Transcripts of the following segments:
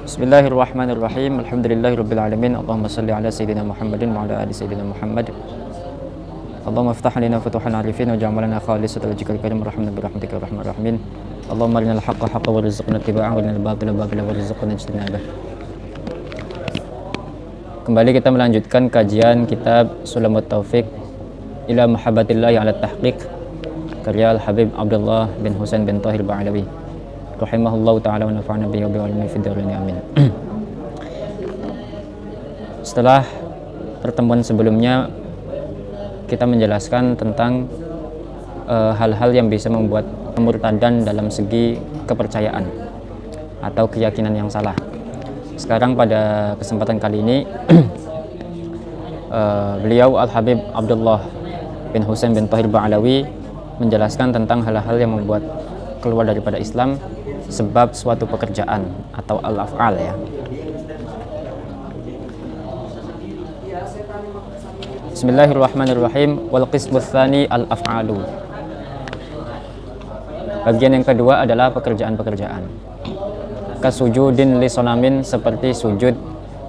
Bismillahirrahmanirrahim. Alhamdulillahirabbil alamin. Allahumma shalli ala sayyidina Muhammadin wa ala ali sayyidina Muhammad. Allahumma iftah lana futuhan arifin wa ja'al lana khalisatan wajhikal karim rahmatan bi rahmatika arhamar rahimin. Allahumma arinal haqqa haqqan warzuqna ittiba'ahu wa arinal batila batilan warzuqna ijtinabah. Kembali kita melanjutkan kajian kitab Sulamut Taufiq ila Mahabbatillahi ala Tahqiq karya Al-Habib Abdullah bin Husain bin Tahir Ba'alawi rahimahullahu ta'ala wa nafa'ana bihi wa bi'ilmihi fid dharain amin. Setelah pertemuan sebelumnya kita menjelaskan tentang hal-hal yang bisa membuat kemurtadan dalam segi kepercayaan atau keyakinan yang salah. Sekarang pada kesempatan kali ini beliau Al-Habib Abdullah bin Husain bin Tahir Ba'alawi menjelaskan tentang hal-hal yang membuat keluar daripada Islam sebab suatu pekerjaan atau al-af'al ya. Bismillahirrahmanirrahim. Wal qismu tsani al-af'alu. Bagian yang kedua adalah pekerjaan-pekerjaan. Kasujudin li sonamin, seperti sujud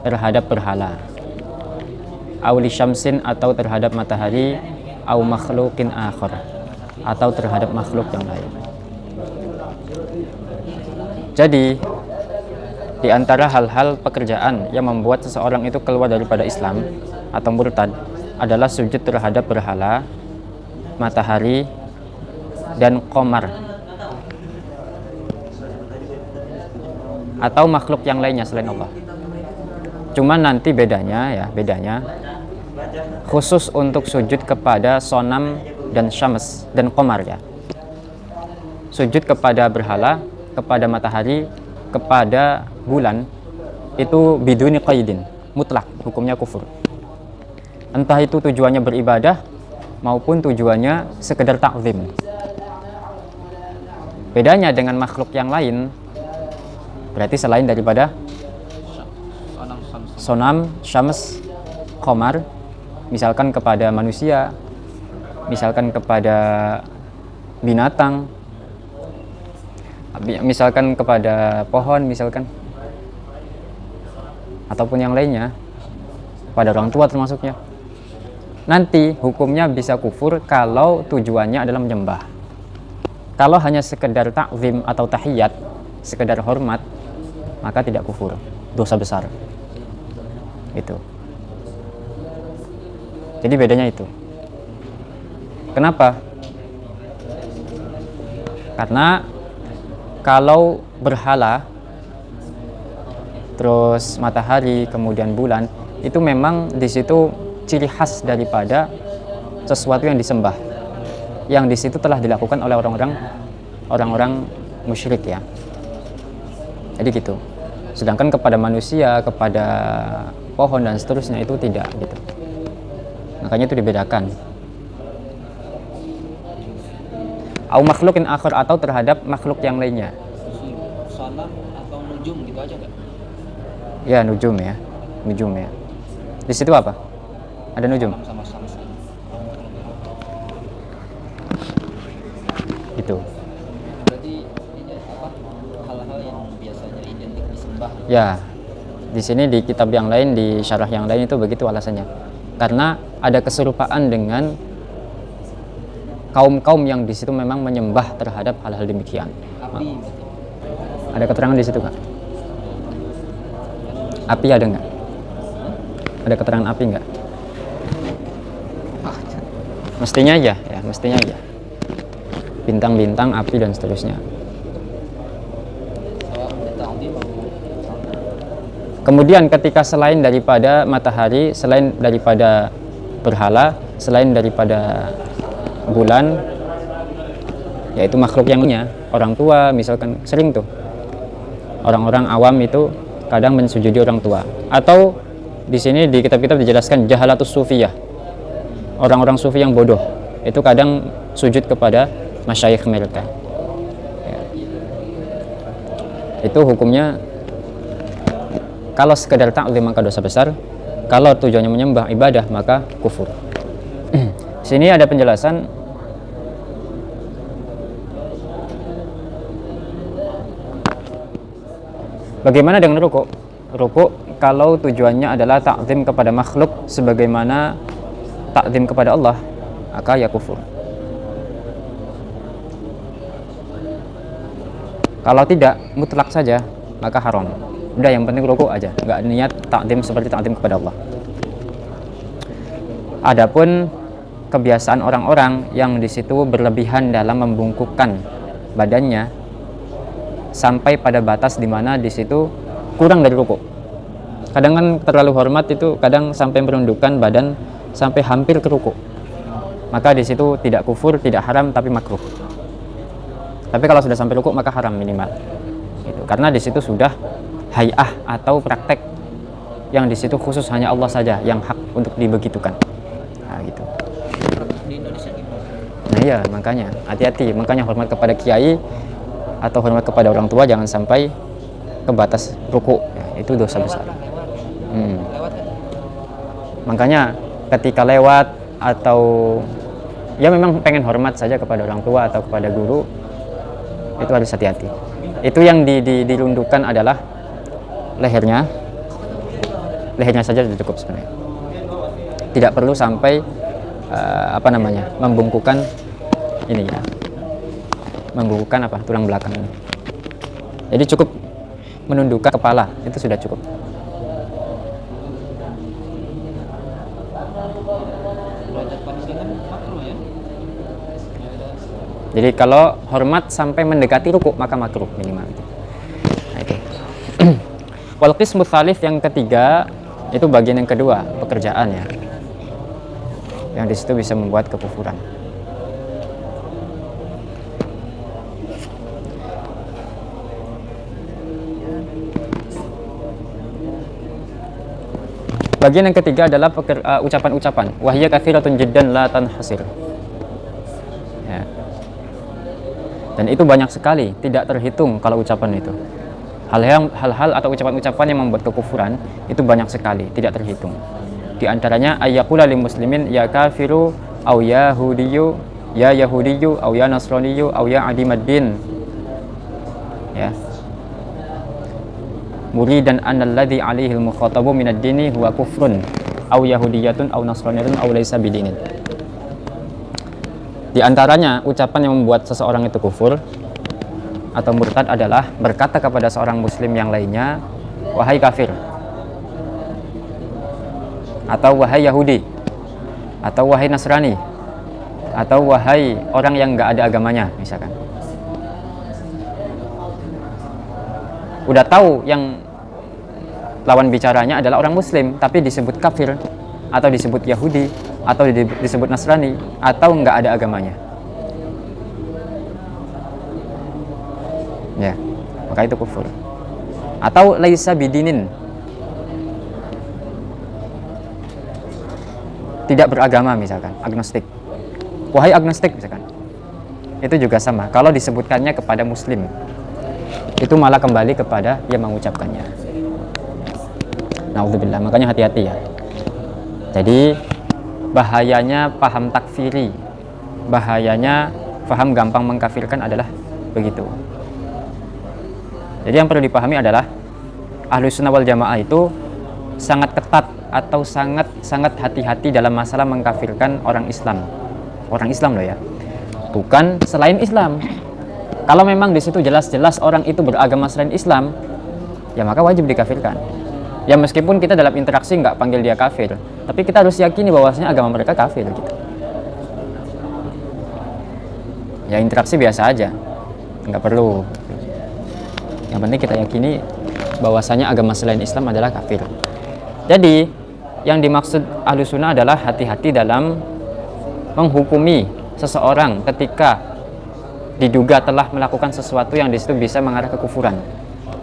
terhadap berhala. Au li syamsin, atau terhadap matahari. Au makhluqin akhar, atau terhadap makhluk yang lain. Jadi di antara hal-hal pekerjaan yang membuat seseorang itu keluar daripada Islam atau murtad adalah sujud terhadap berhala, matahari, dan qamar, atau makhluk yang lainnya selain Allah. Cuman nanti bedanya khusus untuk sujud kepada sonam dan syams dan qamar ya. Sujud kepada berhala, kepada matahari, kepada bulan itu biduni qaidin, mutlak, hukumnya kufur. Entah itu tujuannya beribadah maupun tujuannya sekedar ta'zim. Bedanya dengan makhluk yang lain, berarti selain daripada sonam, syams, qamar, misalkan kepada manusia, misalkan kepada binatang, misalkan kepada pohon, misalkan, ataupun yang lainnya, pada orang tua termasuknya, nanti hukumnya bisa kufur kalau tujuannya adalah menyembah. Kalau hanya sekedar takzim atau tahiyat, sekedar hormat, maka tidak kufur, dosa besar. Itu. Jadi bedanya itu. Kenapa? Karena kalau berhala, terus matahari, kemudian bulan, itu memang di situ ciri khas daripada sesuatu yang disembah, yang di situ telah dilakukan oleh orang-orang musyrik ya. Jadi gitu. Sedangkan kepada manusia, kepada pohon dan seterusnya itu tidak gitu. Makanya itu dibedakan. Au makhlukin akhir, atau terhadap makhluk yang lainnya. Sonam atau nujum gitu aja nggak? Ya, nujum ya. Di situ apa? Ada nujum. Sama-sama. Itu. Berarti ini apa? Hal-hal yang biasanya identik disembah. Ya. Di sini di kitab yang lain, di syarah yang lain itu begitu alasannya. Karena ada keserupaan dengan kaum-kaum yang di situ memang menyembah terhadap hal-hal demikian. Api. Ada keterangan di situ nggak? Api ada nggak? Ada keterangan api nggak? Mestinya aja ya, mestinya aja. Bintang-bintang, api dan seterusnya. Kemudian ketika selain daripada matahari, selain daripada berhala, selain daripada bulan, yaitu makhluk yang lainnya, orang tua misalkan, sering tuh orang-orang awam itu kadang mensujudi orang tua, atau di sini di kitab-kitab dijelaskan jahalatus sufiyah, orang-orang sufi yang bodoh itu kadang sujud kepada masyayikh mereka ya. Itu hukumnya kalau sekedar ta'zim maka dosa besar, kalau tujuannya menyembah ibadah maka kufur. Sini ada penjelasan Bagaimana dengan rukuk? Rukuk kalau tujuannya adalah ta'zim kepada makhluk sebagaimana ta'zim kepada Allah, maka ya kufur. Kalau tidak, mutlak saja, maka haram. Udah, yang penting rukuk aja, nggak niat ta'zim seperti ta'zim kepada Allah. Adapun kebiasaan orang-orang yang di situ berlebihan dalam membungkukkan badannya sampai pada batas di mana di situ kurang dari rukuk. Kadang kan terlalu hormat itu kadang sampai menundukkan badan sampai hampir ke rukuk. Maka di situ tidak kufur, tidak haram, tapi makruh. Tapi kalau sudah sampai rukuk maka haram minimal. Gitu. Karena di situ sudah hay'ah atau praktek yang di situ khusus hanya Allah saja yang hak untuk dibegitukan. Nah, gitu. Di Indonesia gimana? Nah iya, makanya hati-hati, makanya hormat kepada kiai atau hormat kepada orang tua jangan sampai ke batas ruku, ya, itu dosa besar. Lewat kan? Makanya ketika lewat atau ya memang pengen hormat saja kepada orang tua atau kepada guru, itu harus hati-hati. Itu yang dirundukkan adalah lehernya saja sudah cukup sebenarnya. Tidak perlu sampai membungkukan ini ya, membungkukan tulang belakang ini. Jadi cukup menundukkan kepala, itu sudah cukup. Derajat panjang makruh ya. Jadi kalau hormat sampai mendekati rukuk maka makruh minimal. Nah, itu. Wal qismu tsalits yang ketiga itu bagian yang kedua, pekerjaan ya. Yang di situ bisa membuat kekufuran. Bagian yang ketiga adalah ucapan-ucapan. Wahya katsiratun jiddan la tanhasir. Ya. Dan itu banyak sekali, tidak terhitung kalau ucapan itu. Hal-hal atau ucapan-ucapan yang membuat kekufuran itu banyak sekali, tidak terhitung. Di antaranya ayyaqula lil muslimin ya kafiru au ya yahudiyu ya yahudiyu au ya nasraniyu au ya adimaddin. Ya. Muridan annalladzi alaihi al-mukhatabu minad dini huwa kufrun au yahudiyatun au nasraniyatun au laisa bidinin. Di antaranya ucapan yang membuat seseorang itu kufur atau murtad adalah berkata kepada seorang muslim yang lainnya, wahai kafir, atau wahai Yahudi, atau wahai Nasrani, atau wahai orang yang nggak ada agamanya misalkan. Udah tahu yang lawan bicaranya adalah orang muslim tapi disebut kafir atau disebut Yahudi atau disebut Nasrani atau nggak ada agamanya, ya maka itu kufur. Atau laisa bidinin, tidak beragama misalkan, agnostik, wahai agnostik misalkan, itu juga sama. Kalau disebutkannya kepada muslim itu malah kembali kepada yang mengucapkannya. Na'udzubillah, makanya hati-hati ya. Jadi bahayanya paham takfiri, bahayanya paham gampang mengkafirkan adalah begitu. Jadi yang perlu dipahami adalah Ahlus Sunnah wal Jamaah itu sangat ketat atau sangat hati-hati dalam masalah mengkafirkan orang Islam. Orang Islam loh ya, bukan selain Islam. Kalau memang di situ jelas-jelas orang itu beragama selain Islam, ya maka wajib dikafirkan. Ya meskipun kita dalam interaksi nggak panggil dia kafir, tapi kita harus yakini bahwasanya agama mereka kafir gitu. Ya interaksi biasa aja, nggak perlu. Yang penting kita yakini bahwasanya agama selain Islam adalah kafir. Jadi yang dimaksud Ahlus Sunnah adalah hati-hati dalam menghukumi seseorang ketika diduga telah melakukan sesuatu yang di situ bisa mengarah ke kufuran,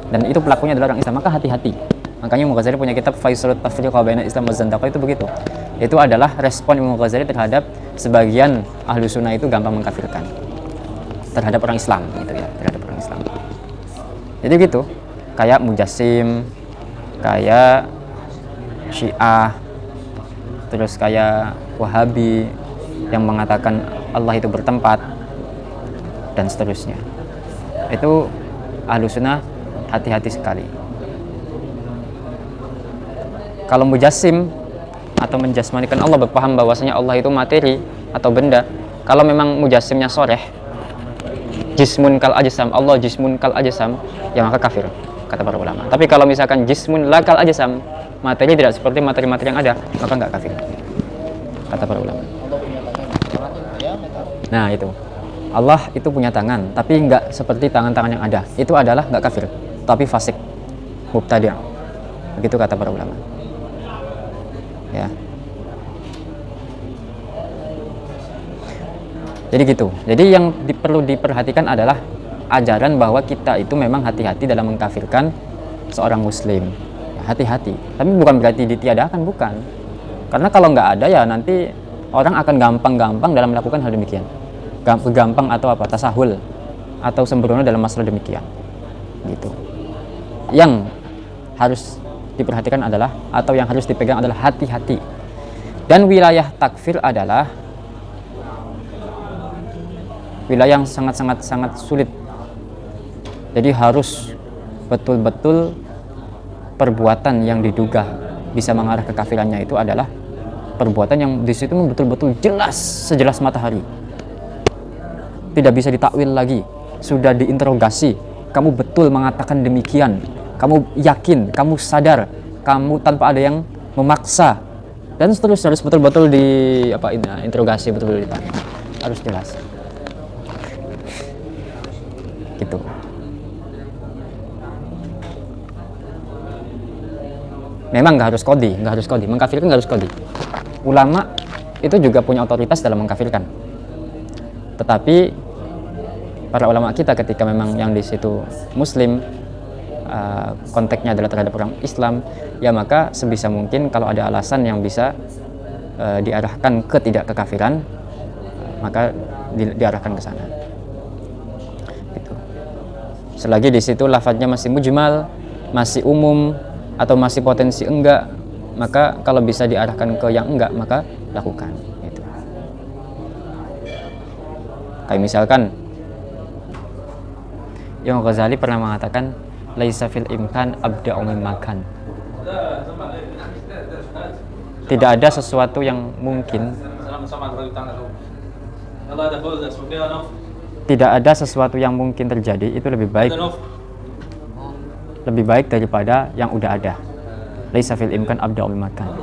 dan itu pelakunya adalah orang Islam, maka hati-hati. Makanya Imam Ghazali punya kitab Faisalut Tafriq baina Islam wa Zandaqah itu begitu. Itu adalah respon Imam Ghazali terhadap sebagian Ahlus Sunnah itu gampang mengkafirkan terhadap orang Islam gitu ya, terhadap orang Islam. Jadi gitu, kayak Mujassim, kayak Syiah, terus kayak Wahabi yang mengatakan Allah itu bertempat dan seterusnya. Itu Ahlus Sunnah hati-hati sekali. Kalau mujassim atau menjasmanikan Allah, berpaham bahwasanya Allah itu materi atau benda, kalau memang mujassimnya soreh, jismun kal ajsam, Allah jismun kal ajsam, ya maka kafir, kata para ulama. Tapi kalau misalkan jismun la kal ajsam, materi tidak seperti materi-materi yang ada, maka nggak kafir, kata para ulama. Nah itu, Allah itu punya tangan, tapi nggak seperti tangan-tangan yang ada. Itu adalah nggak kafir, tapi fasik, mubtadi'. Begitu kata para ulama. Ya. Jadi gitu. Jadi yang perlu diperhatikan adalah ajaran bahwa kita itu memang hati-hati dalam mengkafirkan seorang muslim. Ya, hati-hati. Tapi bukan berarti ditiadakan, bukan. Karena kalau nggak ada ya nanti orang akan gampang-gampang dalam melakukan hal demikian. Gampang atau apa? Tasahul atau sembrono dalam masalah demikian. Gitu. Yang harus diperhatikan adalah, atau yang harus dipegang adalah hati-hati. Dan wilayah takfir adalah wilayah yang sangat sulit. Jadi harus betul-betul perbuatan yang diduga bisa mengarah ke kafirannya itu adalah perbuatan yang di situ betul-betul jelas, sejelas matahari. Tidak bisa ditakwil lagi. Sudah diinterogasi, kamu betul mengatakan demikian. Kamu yakin, kamu sadar, kamu tanpa ada yang memaksa, dan seterusnya. Harus betul-betul interogasi, betul-betul ditanya, harus jelas. Gitu. Memang nggak harus kodi, mengkafirkan nggak harus kodi. Ulama itu juga punya otoritas dalam mengkafirkan. Tetapi para ulama kita ketika memang yang di situ muslim, konteksnya adalah terhadap orang Islam, ya maka sebisa mungkin kalau ada alasan yang bisa diarahkan ke tidak kekafiran, maka diarahkan ke sana. Gitu. Selagi di situ lafadznya masih mujmal, masih umum, atau masih potensi enggak, maka kalau bisa diarahkan ke yang enggak, maka lakukan. Gitu. Kayak misalkan Imam Ghazali pernah mengatakan, laisa fil imkan abda'u mimmakan. Tidak ada sesuatu yang mungkin, tidak ada sesuatu yang mungkin terjadi itu lebih baik daripada yang udah ada. Laisa fil imkan abda'u mimmakan.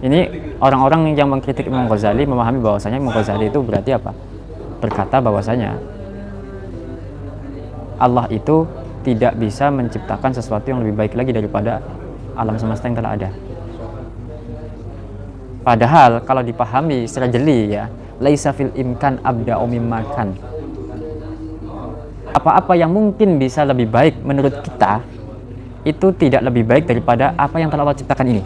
Ini orang-orang yang mengkritik Imam Ghazali memahami bahwasanya Imam Ghazali itu berarti apa? Berkata bahwasanya Allah itu tidak bisa menciptakan sesuatu yang lebih baik lagi daripada alam semesta yang telah ada. Padahal kalau dipahami secara jeli ya, laisa fil imkan abda'u mimmakan. Apa-apa yang mungkin bisa lebih baik menurut kita itu tidak lebih baik daripada apa yang telah Allah ciptakan ini.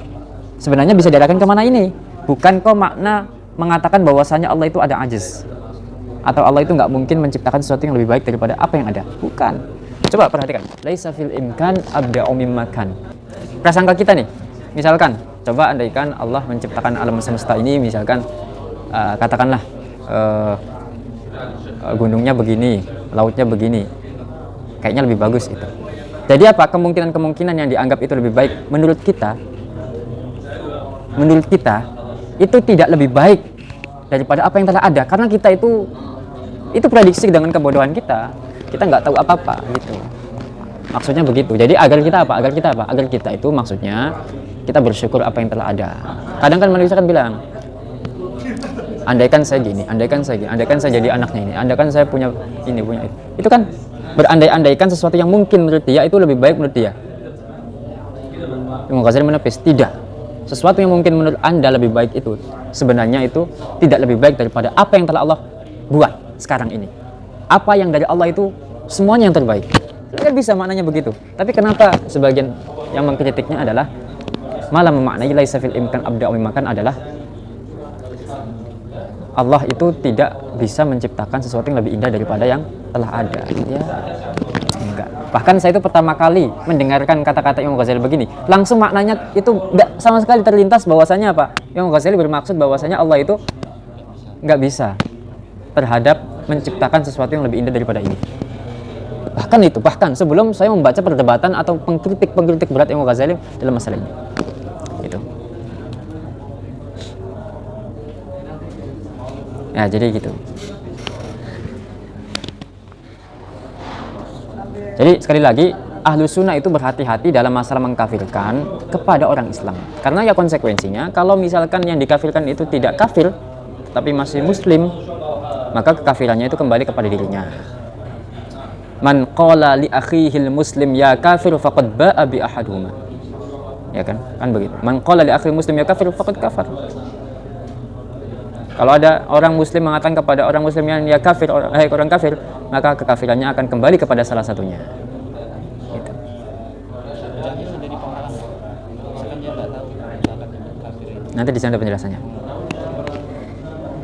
Sebenarnya bisa diarahkan kemana ini? Bukan kok makna mengatakan bahwasanya Allah itu ada ajiz, atau Allah itu nggak mungkin menciptakan sesuatu yang lebih baik daripada apa yang ada. Bukan. Coba perhatikan. Laisa fil imkan abda'u mimmakan. Prasangka kita nih. Misalkan, coba andaikan Allah menciptakan alam semesta ini, misalkan katakanlah gunungnya begini, lautnya begini. Kayaknya lebih bagus itu. Jadi apa? Kemungkinan-kemungkinan yang dianggap itu lebih baik menurut kita itu tidak lebih baik daripada apa yang telah ada, karena kita itu prediksi dengan kebodohan kita nggak tahu apa-apa gitu. Maksudnya begitu. Jadi agar kita itu maksudnya kita bersyukur apa yang telah ada. Kadang kan manusia kan bilang, andaikan saya gini, andaikan saya jadi anaknya ini, andaikan saya punya ini, punya itu. Itu kan berandai-andaikan sesuatu yang mungkin menurut dia itu lebih baik menurut dia. Imam Ghazali menepis, tidak. Sesuatu yang mungkin menurut Anda lebih baik itu sebenarnya itu tidak lebih baik daripada apa yang telah Allah buat sekarang ini. Apa yang dari Allah itu semuanya yang terbaik. Tidak bisa maknanya begitu. Tapi kenapa sebagian yang mengkritiknya adalah malah memaknai laisa fil imkan abda'u mimmakan adalah Allah itu tidak bisa menciptakan sesuatu yang lebih indah daripada yang telah ada. Ya, enggak. Bahkan saya itu pertama kali mendengarkan kata-kata Imam Ghazali begini, langsung maknanya itu enggak sama sekali terlintas bahwasanya apa? Imam Ghazali bermaksud bahwasanya Allah itu enggak bisa terhadap menciptakan sesuatu yang lebih indah daripada ini. Bahkan sebelum saya membaca perdebatan atau pengkritik berat Imam Ghazali dalam masalah ini. Gitu. Ya, jadi gitu. Jadi sekali lagi, ahlu sunnah itu berhati-hati dalam masalah mengkafirkan kepada orang Islam. Karena ya konsekuensinya, kalau misalkan yang dikafirkan itu tidak kafir, tapi masih muslim, maka kekafirannya itu kembali kepada dirinya. Man qala li akhihil muslim ya kafir faqad ba'a bi ahaduhuma. Ya kan? Kan begitu. Man qala li akhihil muslim ya kafir faqad kafar. Kalau ada orang muslim mengatakan kepada orang muslim yang ya kafir, orang kafir, maka kekafirannya akan kembali kepada salah satunya. Gitu. Jadi sudah di pengalaman. Misalkan dia nggak tahu misalkan kafir itu. Nanti di sana ada penjelasannya.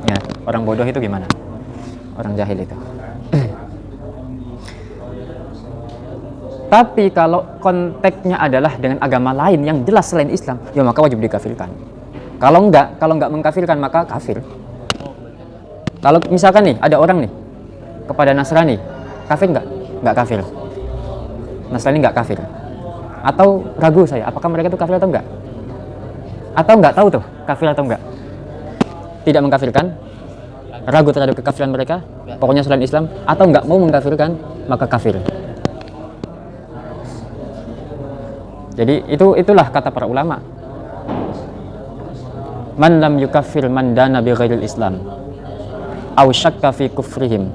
Ya, orang bodoh itu gimana? Orang jahil itu. Tapi kalau konteksnya adalah dengan agama lain yang jelas selain Islam, ya maka wajib dikafirkan. Kalau enggak mengkafirkan maka kafir. Kalau misalkan nih ada orang nih kepada Nasrani, kafir enggak? Enggak kafir. Nasrani enggak kafir. Atau ragu saya, apakah mereka itu kafir atau enggak? Atau enggak tahu tuh kafir atau enggak? Tidak mengkafirkan, ragu terhadap kekafiran mereka, pokoknya selain Islam, atau enggak mau mengkafirkan, maka kafir. Jadi itulah kata para ulama. Man lam yukaffir man dana bi ghairil Islam aw syakka fi kufrihim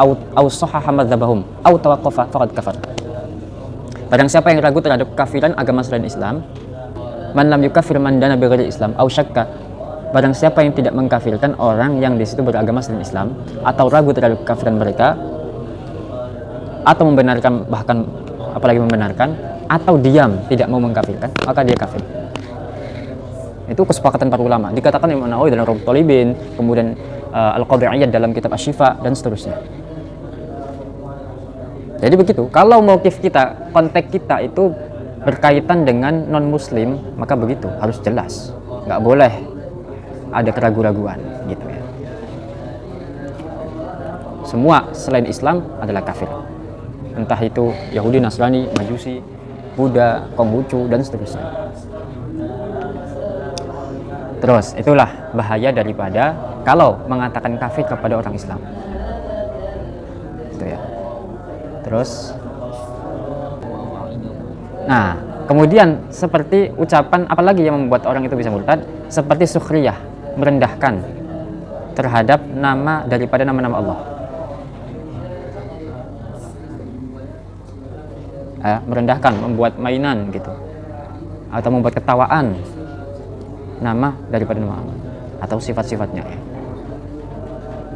aw sahaha madzhabahum aw tawaqqafa faqad kafar. Barang siapa yang ragu terhadap kafiran agama selain Islam, man lam yukaffir man dana bi ghairil Islam aw syakka, barang siapa yang tidak mengkafirkan orang yang di situ beragama selain Islam atau ragu terhadap kafiran mereka atau membenarkan, bahkan apalagi membenarkan, atau diam tidak mau mengkafirkan, maka dia kafir. Itu kesepakatan para ulama. Dikatakan Imam Nawawi dalam Raudhatul Talibin, kemudian Al-Qadhi Iyad dalam kitab Asy-Syifa dan seterusnya. Jadi begitu. Kalau mauqif kita, konteks kita itu berkaitan dengan non-muslim, maka begitu, harus jelas. Nggak boleh ada keraguan-raguan gitu ya. Semua selain Islam adalah kafir. Entah itu Yahudi, Nasrani, Majusi, Buddha, Konghucu, dan seterusnya. Terus, itulah bahaya daripada kalau mengatakan kafir kepada orang Islam. Itu ya. Terus, nah, kemudian seperti ucapan, apalagi yang membuat orang itu bisa murtad, seperti sukhriyah, merendahkan terhadap nama daripada nama-nama Allah. Merendahkan, membuat mainan gitu, atau membuat ketawaan nama daripada nama Allah atau sifat-sifatnya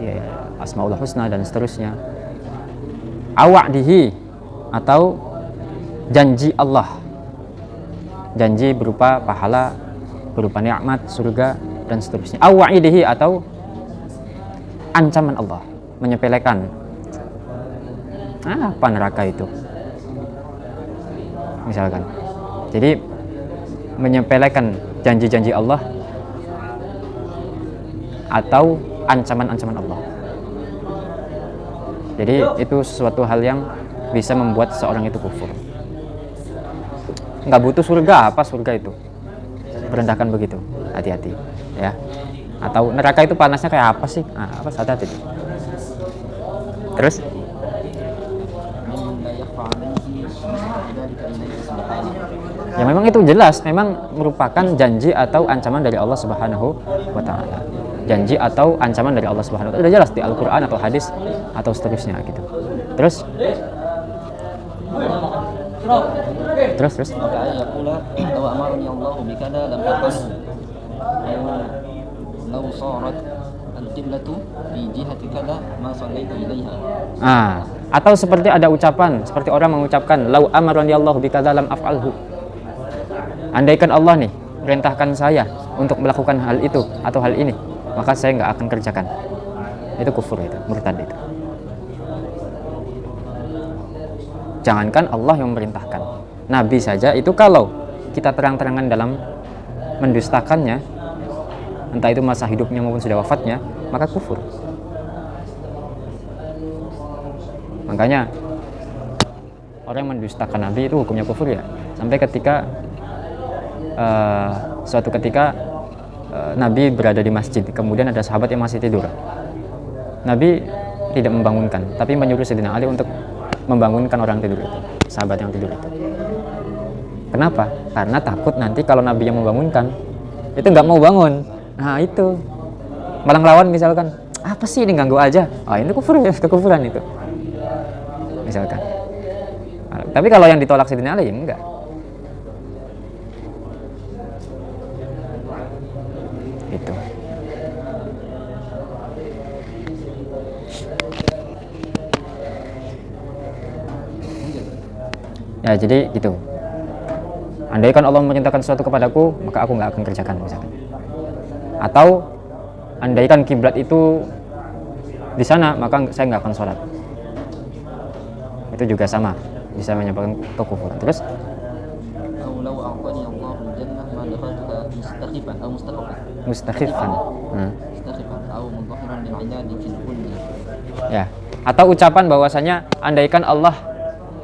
ya, Asmaul Husna dan seterusnya. Awa'dihi, atau janji Allah, janji berupa pahala, berupa nikmat, surga dan seterusnya. Awa'idihi, atau ancaman Allah, menyepelekan apa neraka itu misalkan. Jadi menyepelekan janji-janji Allah atau ancaman-ancaman Allah. Jadi itu sesuatu hal yang bisa membuat seorang itu kufur. Nggak butuh surga, apa surga itu? Merendahkan begitu, hati-hati ya. Atau neraka itu panasnya kayak apa sih? Nah, apa, hati-hati. Terus ya memang itu jelas, memang merupakan janji atau ancaman dari Allah Subhanahu wa Ta'ala. Janji atau ancaman dari Allah Subhanahu wa Ta'ala, sudah jelas di Al-Quran atau hadis atau seterusnya gitu. Terus maka ya pula law amarni Allah bikada lam taqasu law sarat al-qiblatu fi jihati kada ma sallaitu ilaiha. Atau seperti ada ucapan, seperti orang mengucapkan law amarni Allah bikada lam af'alhu. Andaikan Allah nih perintahkan saya untuk melakukan hal itu atau hal ini, maka saya nggak akan kerjakan. Itu kufur, itu murtad itu. Jangankan Allah yang memerintahkan, Nabi saja itu kalau kita terang-terangan dalam mendustakannya, entah itu masa hidupnya maupun sudah wafatnya, maka kufur. Makanya orang yang mendustakan Nabi itu hukumnya kufur ya. Sampai ketika suatu ketika Nabi berada di masjid, kemudian ada sahabat yang masih tidur. Nabi tidak membangunkan, tapi menyuruh Sayyidina Ali untuk membangunkan orang tidur itu, sahabat yang tidur itu. Kenapa? Karena takut nanti kalau Nabi yang membangunkan itu nggak mau bangun. Nah itu malah ngelawan misalkan, apa sih ini ganggu aja? Oh ini kufur ya, kekufuran itu. Misalkan. Tapi kalau yang ditolak Sayyidina Ali ya enggak. Itu. Ya jadi gitu. Andaikan Allah memerintahkan sesuatu kepadaku, maka aku nggak akan kerjakan misalkan. Atau andaikan kiblat itu di sana, maka saya nggak akan sholat. Itu juga sama, bisa menyebabkan kekufuran. Terus mustakhifan. Ya. Atau ucapan bahwasanya andaikan Allah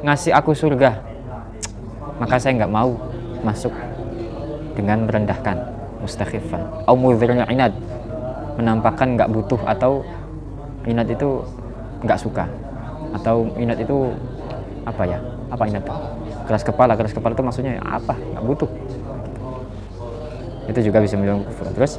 ngasih aku surga, maka saya nggak mau masuk dengan merendahkan, mustakhifan. Au mudhirnya inad, menampakkan nggak butuh, atau inad itu nggak suka, atau inad itu apa ya? Apa inad? Keras kepala itu maksudnya apa? Nggak butuh. Itu juga bisa menyebabkan kufur. Terus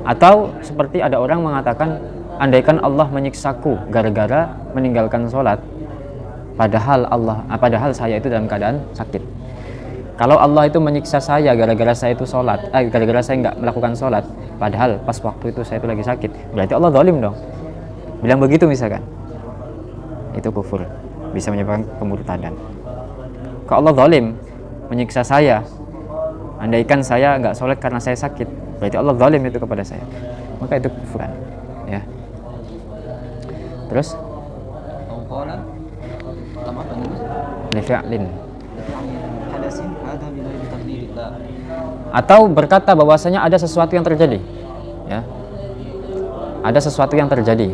atau seperti ada orang mengatakan, andaikan Allah menyiksaku gara-gara meninggalkan sholat, padahal saya itu dalam keadaan sakit. Kalau Allah itu menyiksa saya gara-gara saya itu sholat, gara-gara saya nggak melakukan sholat, padahal pas waktu itu saya itu lagi sakit, berarti Allah zalim dong. Bilang begitu misalkan, itu kufur, bisa menyebabkan kemurtadan. Kalau Allah zalim menyiksa saya, andaikan saya nggak sholat karena saya sakit, berarti Allah zalim itu kepada saya, maka itu kufuran, ya. Terus atau berkata bahwasanya ada sesuatu yang terjadi, ya, ada sesuatu yang terjadi.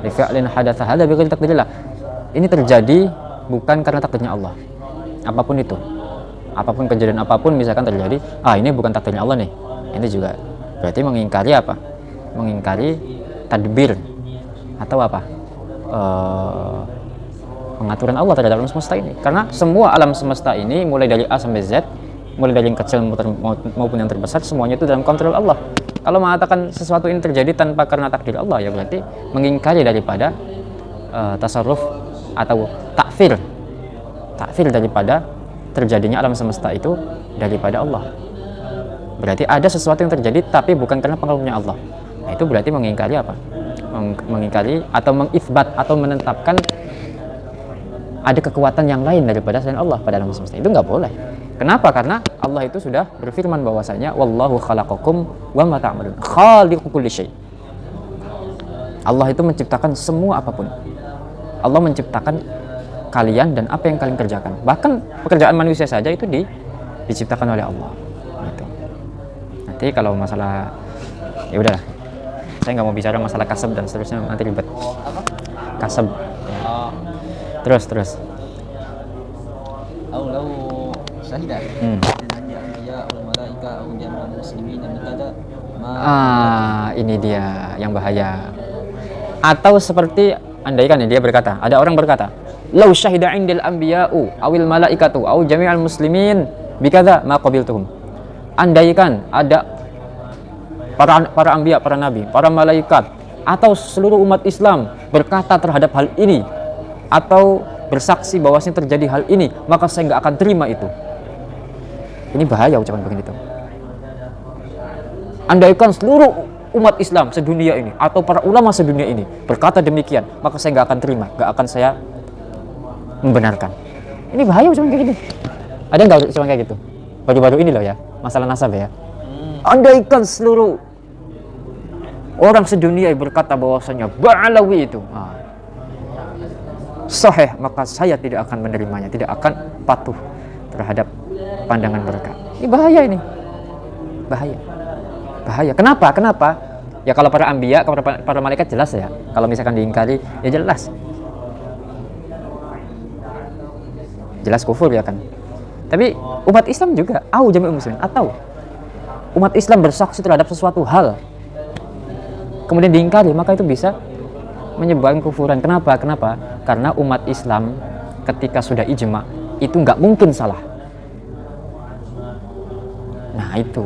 Lifi'lin hadatsa hadza bighairi taqdirillah. Ini terjadi bukan karena takdirnya Allah. Apapun itu, apapun kejadian apapun misalkan terjadi, ini bukan takdirnya Allah nih. Ini juga berarti mengingkari apa? Mengingkari tadbir atau apa? Pengaturan Allah terhadap alam semesta ini. Karena semua alam semesta ini mulai dari A sampai Z, mulai dari yang kecil maupun yang terbesar, semuanya itu dalam kontrol Allah. Kalau mengatakan sesuatu ini terjadi tanpa karena takdir Allah, ya berarti mengingkari daripada tasarruf atau takfir daripada terjadinya alam semesta itu daripada Allah. Berarti ada sesuatu yang terjadi tapi bukan karena pengaruhnya Allah. Nah, itu berarti mengingkari apa? Mengingkari atau mengitsbat atau menetapkan ada kekuatan yang lain daripada selain Allah pada alam semesta. Itu nggak boleh. Kenapa? Karena Allah itu sudah berfirman bahwasanya wallahu khalaqakum wa ma ta'malun, khaliqu kulli syai'. Allah itu menciptakan semua apapun. Allah menciptakan kalian dan apa yang kalian kerjakan. Bahkan pekerjaan manusia saja itu diciptakan oleh Allah. Gitu. Nanti kalau masalah, ya udahlah. Saya nggak mau bicara masalah kasab dan seterusnya, nanti ribet. Kasab. Ya. Terus. Ini dia yang bahaya. Atau seperti andaikan dia berkata, ada orang berkata, "Lau syahida 'indil anbiya'u awil malaikatu aw jami'al muslimin bikadza ma qabiltuhum." Andaikan ada para anbiya, para nabi, para malaikat atau seluruh umat Islam berkata terhadap hal ini atau bersaksi bahwasanya terjadi hal ini, maka saya nggak akan terima itu. Ini bahaya ucapan begini itu. Andaikan seluruh umat Islam sedunia ini atau para ulama sedunia ini berkata demikian, maka saya nggak akan terima, nggak akan saya membenarkan. Ini bahaya ucapan kayak gini. Ada nggak ucapan kayak gitu? Baru-baru ini loh ya, masalah nasab ya. Andaikan seluruh orang sedunia berkata bahwasanya Ba'alawi itu sahih, maka saya tidak akan menerimanya, tidak akan patuh terhadap pandangan mereka. Ini bahaya ini. Bahaya. Kenapa? Ya kalau para anbiya, para malaikat jelas ya. Kalau misalkan diingkari, ya jelas. Jelas kufur ya kan. Tapi umat Islam juga, jami'ul muslimin, atau umat Islam bersaksi terhadap sesuatu hal kemudian diingkari, maka itu bisa menyebabkan kufuran. Kenapa? Karena umat Islam ketika sudah ijma itu nggak mungkin salah. Nah itu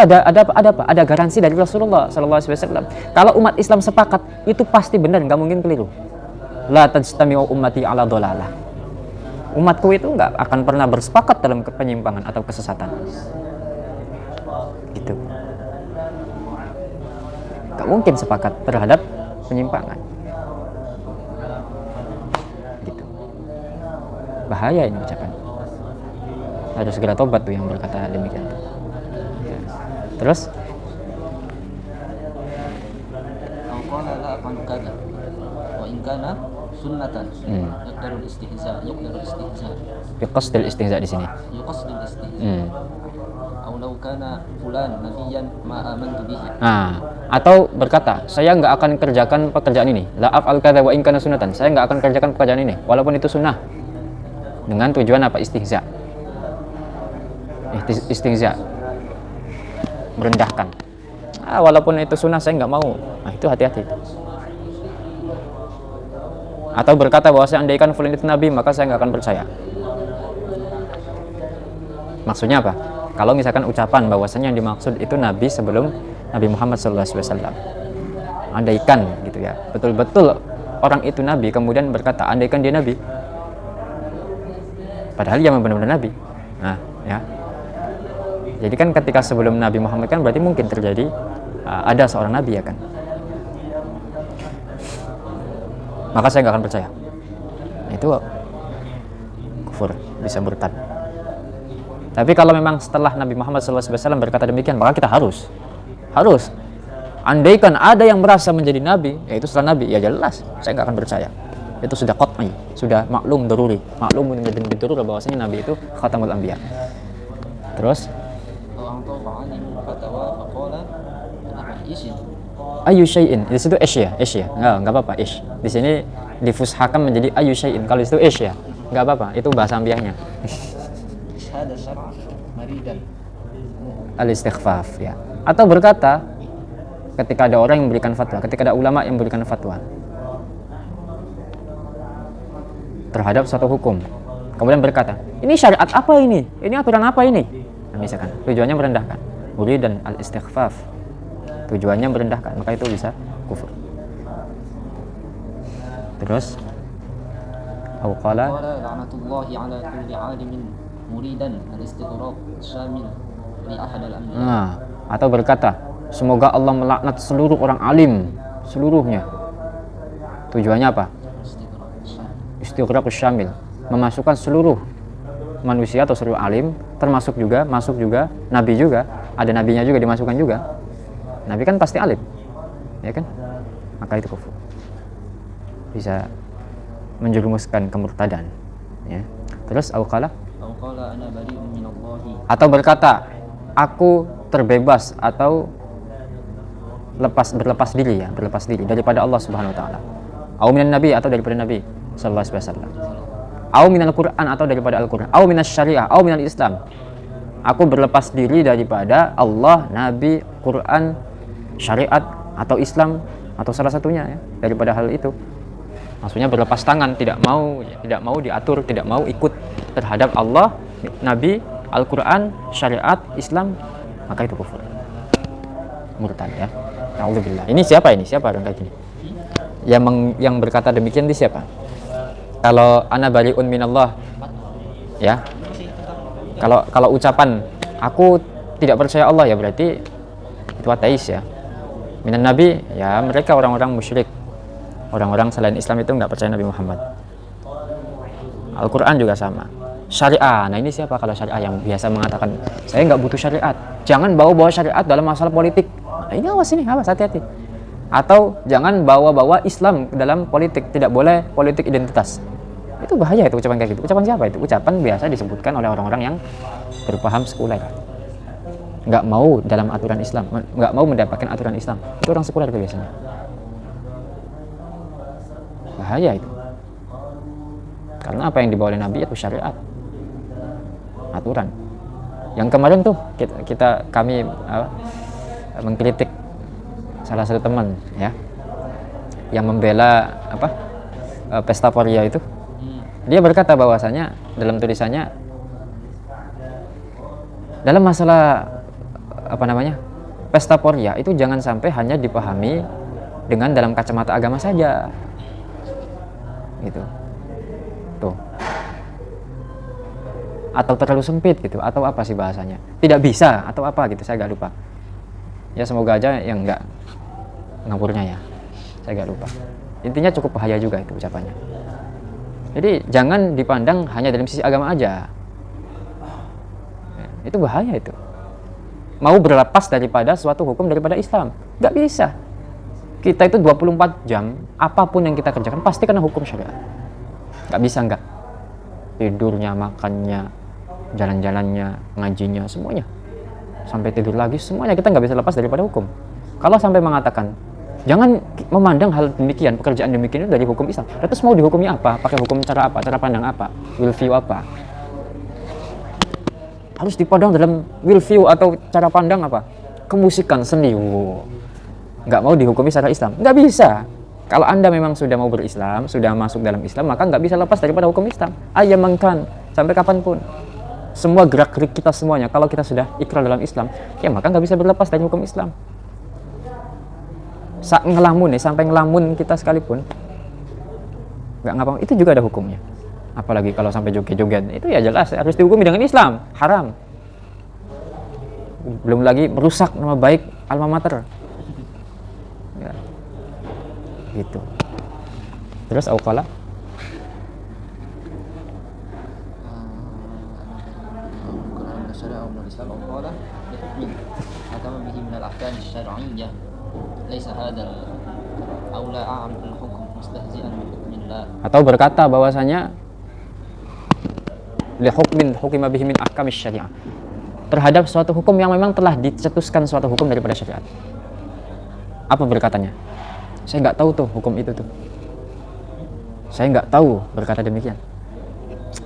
ada garansi dari Rasulullah SAW. Kalau umat Islam sepakat itu pasti benar, nggak mungkin keliru. La tajtami'u ummati ala dhalalah. Umatku itu nggak akan pernah bersepakat dalam penyimpangan atau kesesatan. Gitu. Nggak mungkin sepakat terhadap penyimpangan. Gitu. Bahaya ini ucapan. Harus segera tobat tuh yang berkata demikian. Ya. Terus? Qala la aqalu kada wa in kana sunnatan yaqdarul istihza Biqasdil istihza di sini. yuqasdul istihza aw law kana fulan nabiyyan ma amantu bihi. Atau berkata, saya nggak akan kerjakan pekerjaan ini. La af'al kadza wa in kana sunnatan. Saya nggak akan kerjakan pekerjaan ini walaupun itu sunnah. Dengan tujuan apa? Istihza. Istihza. Merendahkan. Walaupun itu sunnah saya nggak mau. Nah, itu hati-hati. Atau berkata bahwa saya andaikan fulan itu nabi, maka saya nggak akan percaya. Maksudnya apa? Kalau misalkan ucapan bahwasanya yang dimaksud itu nabi sebelum Nabi Muhammad SAW. Andaikan gitu ya. Betul-betul orang itu nabi, kemudian berkata andaikan dia nabi. Padahal dia benar-benar nabi. Nah, ya. Jadi kan ketika sebelum Nabi Muhammad kan berarti mungkin terjadi ada seorang nabi ya kan. Maka saya nggak akan percaya. Itu kufur, bisa murtad. Tapi kalau memang setelah Nabi Muhammad SAW berkata demikian, maka kita harus andaikan ada yang merasa menjadi nabi, yaitu setelah nabi, ya jelas saya nggak akan percaya. Itu sudah qat'i, sudah maklum daruri, maklum daruri bahwasanya nabi itu khatamul anbiya. Terus ayu syai'in, di situ ish ya, nggak apa-apa ish. Di sini difushakan menjadi ayu syai'in, kalau di situ ish ya, nggak apa-apa, itu bahasa ambiahnya. Al-istighfaf ya. Atau berkata ketika ada orang yang memberikan fatwa, ketika ada ulama yang memberikan fatwa terhadap suatu hukum, kemudian berkata, ini syariat apa ini? Ini aturan apa ini? Nah, misalkan tujuannya merendahkan, murid dan al-istighfaf, tujuannya merendahkan, maka itu bisa kufur. Terus qala la'natullahi 'ala kulli 'alimin muridan al-istighraq syamil li ahad al-anbiya. Atau berkata, semoga Allah melaknat seluruh orang alim seluruhnya. Tujuannya apa? Istighraq syamil, memasukkan seluruh manusia atau seluruh alim, termasuk juga masuk juga nabi juga, ada nabinya juga dimasukkan juga. Nabi kan pasti alim, ya kan? Maka itu kufur, bisa menjerumuskan kemurtadan, ya. Terus atau berkata, aku terbebas atau berlepas diri daripada Allah Subhanahu wa taala. Au minan nabi, atau daripada Nabi sallallahu alaihi wasallam. Au minal Qur'an, atau daripada Al-Qur'an. Au minas syariah, au minal Islam. Aku berlepas diri daripada Allah, Nabi, Quran, syariat atau Islam atau salah satunya ya, daripada hal itu. Maksudnya berlepas tangan, tidak mau diatur, tidak mau ikut terhadap Allah, Nabi, Al-Quran, syariat, Islam, maka itu kufur, murtad ya. Na'udzubillah. Ini siapa orang kayak gini? Yang berkata demikian itu siapa? Kalau ana bari'un minallah, ya. Kalau ucapan aku tidak percaya Allah, ya berarti itu ateis ya. Minan nabi, ya mereka orang-orang musyrik, orang-orang selain Islam itu nggak percaya Nabi Muhammad. Al-Quran juga sama. Syariah, nah ini siapa kalau syariah yang biasa mengatakan saya nggak butuh syariat, jangan bawa syariat dalam masalah politik. Nah, ini awas, hati-hati. Atau jangan bawa Islam dalam politik, tidak boleh politik identitas. Itu bahaya, itu ucapan kayak gitu. Ucapan siapa itu? Ucapan biasa disebutkan oleh orang-orang yang berpaham sekuler. nggak mau dalam aturan Islam, nggak mau mendapatkan aturan Islam, itu orang sekuler itu biasanya. Bahaya itu. Karena apa yang dibawa oleh Nabi itu syariat, aturan. Yang kemarin tuh kami mengkritik salah satu teman ya, yang membela pesta poria itu. Dia berkata bahwasanya dalam tulisannya, dalam masalah pesta poria itu jangan sampai hanya dipahami dengan dalam kacamata agama saja, gitu. Tuh. Atau terlalu sempit gitu, atau apa sih bahasanya? Tidak bisa atau apa gitu, saya agak lupa. Ya semoga aja yang enggak ngawurnya ya. Saya agak lupa. Intinya cukup bahaya juga itu ucapannya. Jadi jangan dipandang hanya dalam sisi agama aja. Itu bahaya itu. Mau berlepas daripada suatu hukum daripada Islam. Nggak bisa. Kita itu 24 jam, apapun yang kita kerjakan pasti kena hukum syariat. Nggak bisa nggak. Tidurnya, makannya, jalan-jalannya, ngajinya, semuanya. Sampai tidur lagi, semuanya kita nggak bisa lepas daripada hukum. Kalau sampai mengatakan, jangan memandang hal demikian, pekerjaan demikian itu dari hukum Islam. Terus mau dihukumi apa? Pakai hukum cara apa? Cara pandang apa? Will view apa? Harus dipandang dalam will view atau cara pandang apa? Kemusikan, seni. Nggak mau dihukumi secara Islam. Nggak bisa. Kalau Anda memang sudah mau berislam, sudah masuk dalam Islam, maka nggak bisa lepas daripada hukum Islam. Ayamangkan, sampai kapanpun. Semua gerak-gerik kita semuanya, kalau kita sudah ikrar dalam Islam, ya maka nggak bisa berlepas dari hukum Islam. Sampai ngelamun kita sekalipun, nggak ngapa, itu juga ada hukumnya. Apalagi kalau sampai joget-joget, itu ya jelas harus dihukumi dengan Islam, haram. Belum lagi merusak nama baik alma mater. Ya. Gitu. Terus auqala الشرع من الإسلام أو قال لحكم حكم به من الأحكام الشرعية ليس هذا أو لا أعرف الحكم مستهزئا بحكم الله. Atau berkata bahwasanya li hukmin hukima bihi min ahkamis syariah, terhadap suatu hukum yang memang telah dicetuskan suatu hukum daripada syariat. Apa berkatanya? Saya nggak tahu tuh hukum itu tuh. Saya nggak tahu berkata demikian.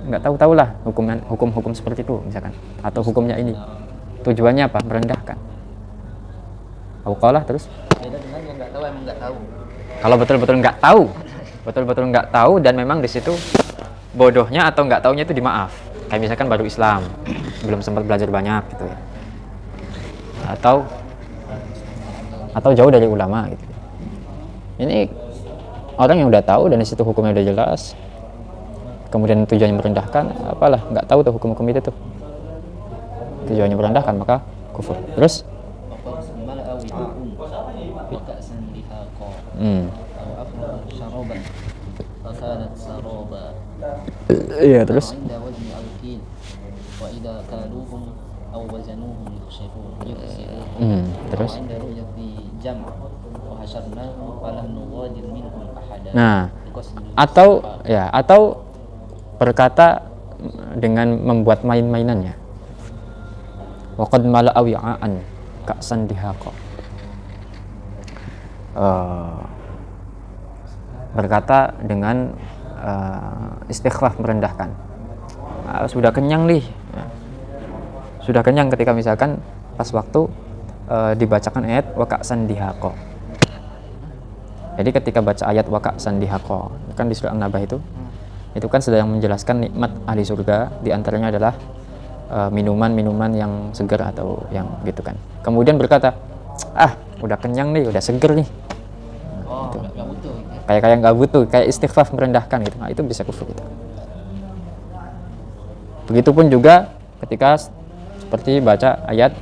Nggak tahu lah hukum seperti itu misalkan, atau hukumnya ini tujuannya apa? Merendahkan. Auqalah terus. Beda dengan yang nggak tahu emang nggak tahu. Kalau betul-betul nggak tahu dan memang di situ bodohnya atau nggak taunya itu dimaaf. Kayak misalkan baru Islam, belum sempat belajar banyak gitu ya. Atau jauh dari ulama gitu. Ini orang yang udah tahu dan di situ hukumnya udah jelas. Kemudian tujuannya merendahkan, apalah, nggak tahu tuh hukum-hukum itu tuh. Tujuannya merendahkan, maka kufur. Terus? Iya, terus? Terus? Nah, atau berkata dengan membuat main-mainannya. Waqad mala'a wi'an ka'san dihaqa. Berkata dengan istighfaf, merendahkan. Sudah kenyang nih. Sudah kenyang ketika misalkan pas waktu dibacakan ayat wa ka'san dihaqa. Jadi ketika baca ayat wa ka'san dihaqa, kan di surah An-Naba itu kan sedang menjelaskan nikmat ahli surga, di antaranya adalah minuman-minuman yang segar atau yang gitu kan. Kemudian berkata, udah kenyang nih, udah seger nih. Gitu. Kayak nggak butuh, kayak istighfar, merendahkan gitu. Nah, itu bisa kufur gitu. Begitupun juga ketika seperti baca ayat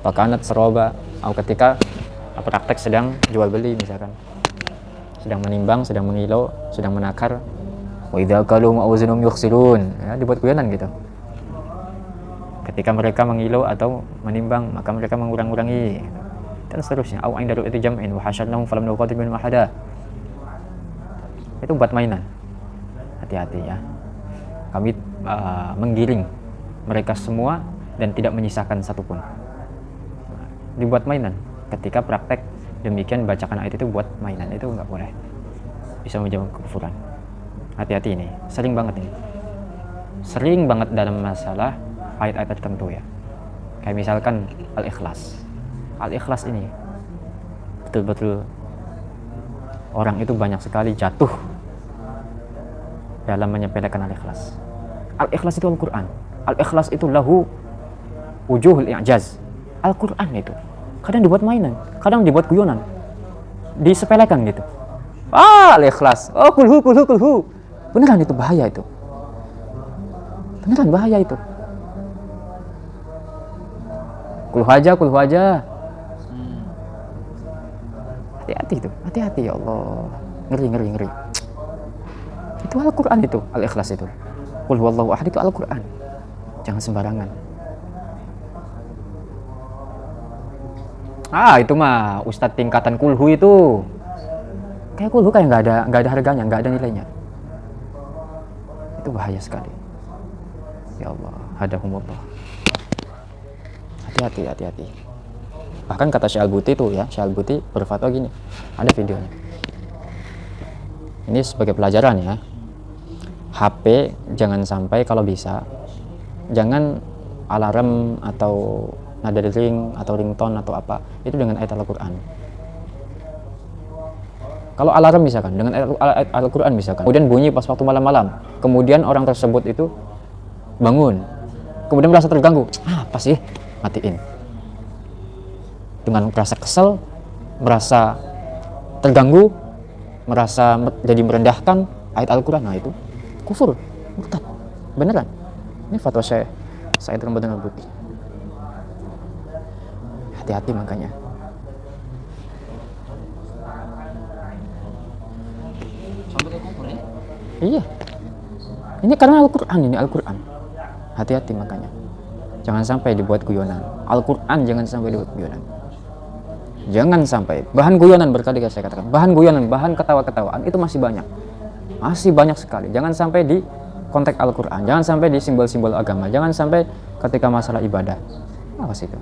wakanat seroba, atau ketika praktek sedang jual beli misalkan, sedang menimbang, sedang mengilau, sedang menakar. Wa idza qalu ma'uzunum yukhsirun, ya, dibuat guyonan gitu. Ketika mereka mengilau atau menimbang, maka mereka mengurang-urangi dan seterusnya. Au inda ru'yati jam'in wa hasyarnahum falam nuqatil minhum ahada. Itu buat mainan. Hati-hati ya. Kami menggiring mereka semua dan tidak menyisakan satupun. dibuat mainan. Ketika praktek demikian bacakan ayat itu buat mainan, itu nggak boleh, bisa menjadi kekufuran. Hati-hati ini, sering banget dalam masalah ayat-ayat tertentu ya. Kayak misalkan Al-Ikhlas ini betul-betul orang itu banyak sekali jatuh dalam menyepelekan Al-Ikhlas. Al-Ikhlas itu Al-Quran. Al-Ikhlas itu lahu wujuhul i'jaz. Al-Quran itu kadang dibuat mainan, kadang dibuat guyonan, disepelekan gitu. Al-Ikhlas, kulhu. Beneran itu bahaya itu. Beneran bahaya itu. Kulhu aja. Hati-hati itu, hati-hati ya Allah. Ngeri. Itu Al-Quran itu, Al-Ikhlas itu. Qul huwallahu ahad itu Al-Quran. Jangan sembarangan. Itu mah ustadz tingkatan kulhu itu. Kayak kulhu kayak nggak ada harganya, nggak ada nilainya. Itu bahaya sekali. Ya Allah, hadahumullah. Hati-hati. Bahkan kata Syekh Al-Buti itu ya, Syekh Al-Buti berfatwa gini. Ada videonya. Ini sebagai pelajaran ya. HP jangan sampai kalau bisa jangan alarm atau nada dering atau ringtone atau apa itu dengan ayat Al-Quran. Kalau alarm misalkan dengan ayat Al-Quran misalkan, kemudian bunyi pas waktu malam-malam, kemudian orang tersebut itu bangun, kemudian merasa terganggu, apa sih, matiin. Dengan merasa kesel, merasa terganggu, merasa jadi merendahkan ayat Al-Quran, nah itu kufur, murtad, beneran. Ini fatwa Syekh Sa'id Ramadan Al-Buti. Hati-hati makanya. Sampai ke kufur ya? Iya. Ini karena Al-Quran. Hati-hati makanya. Jangan sampai dibuat guyonan. Al-Quran jangan sampai dibuat guyonan. Jangan sampai. Bahan guyonan berkali-kali saya katakan. Bahan guyonan, bahan ketawa-ketawaan itu masih banyak. Masih banyak sekali. Jangan sampai di konteks Al-Quran. Jangan sampai di simbol-simbol agama. Jangan sampai ketika masalah ibadah. Awas itu.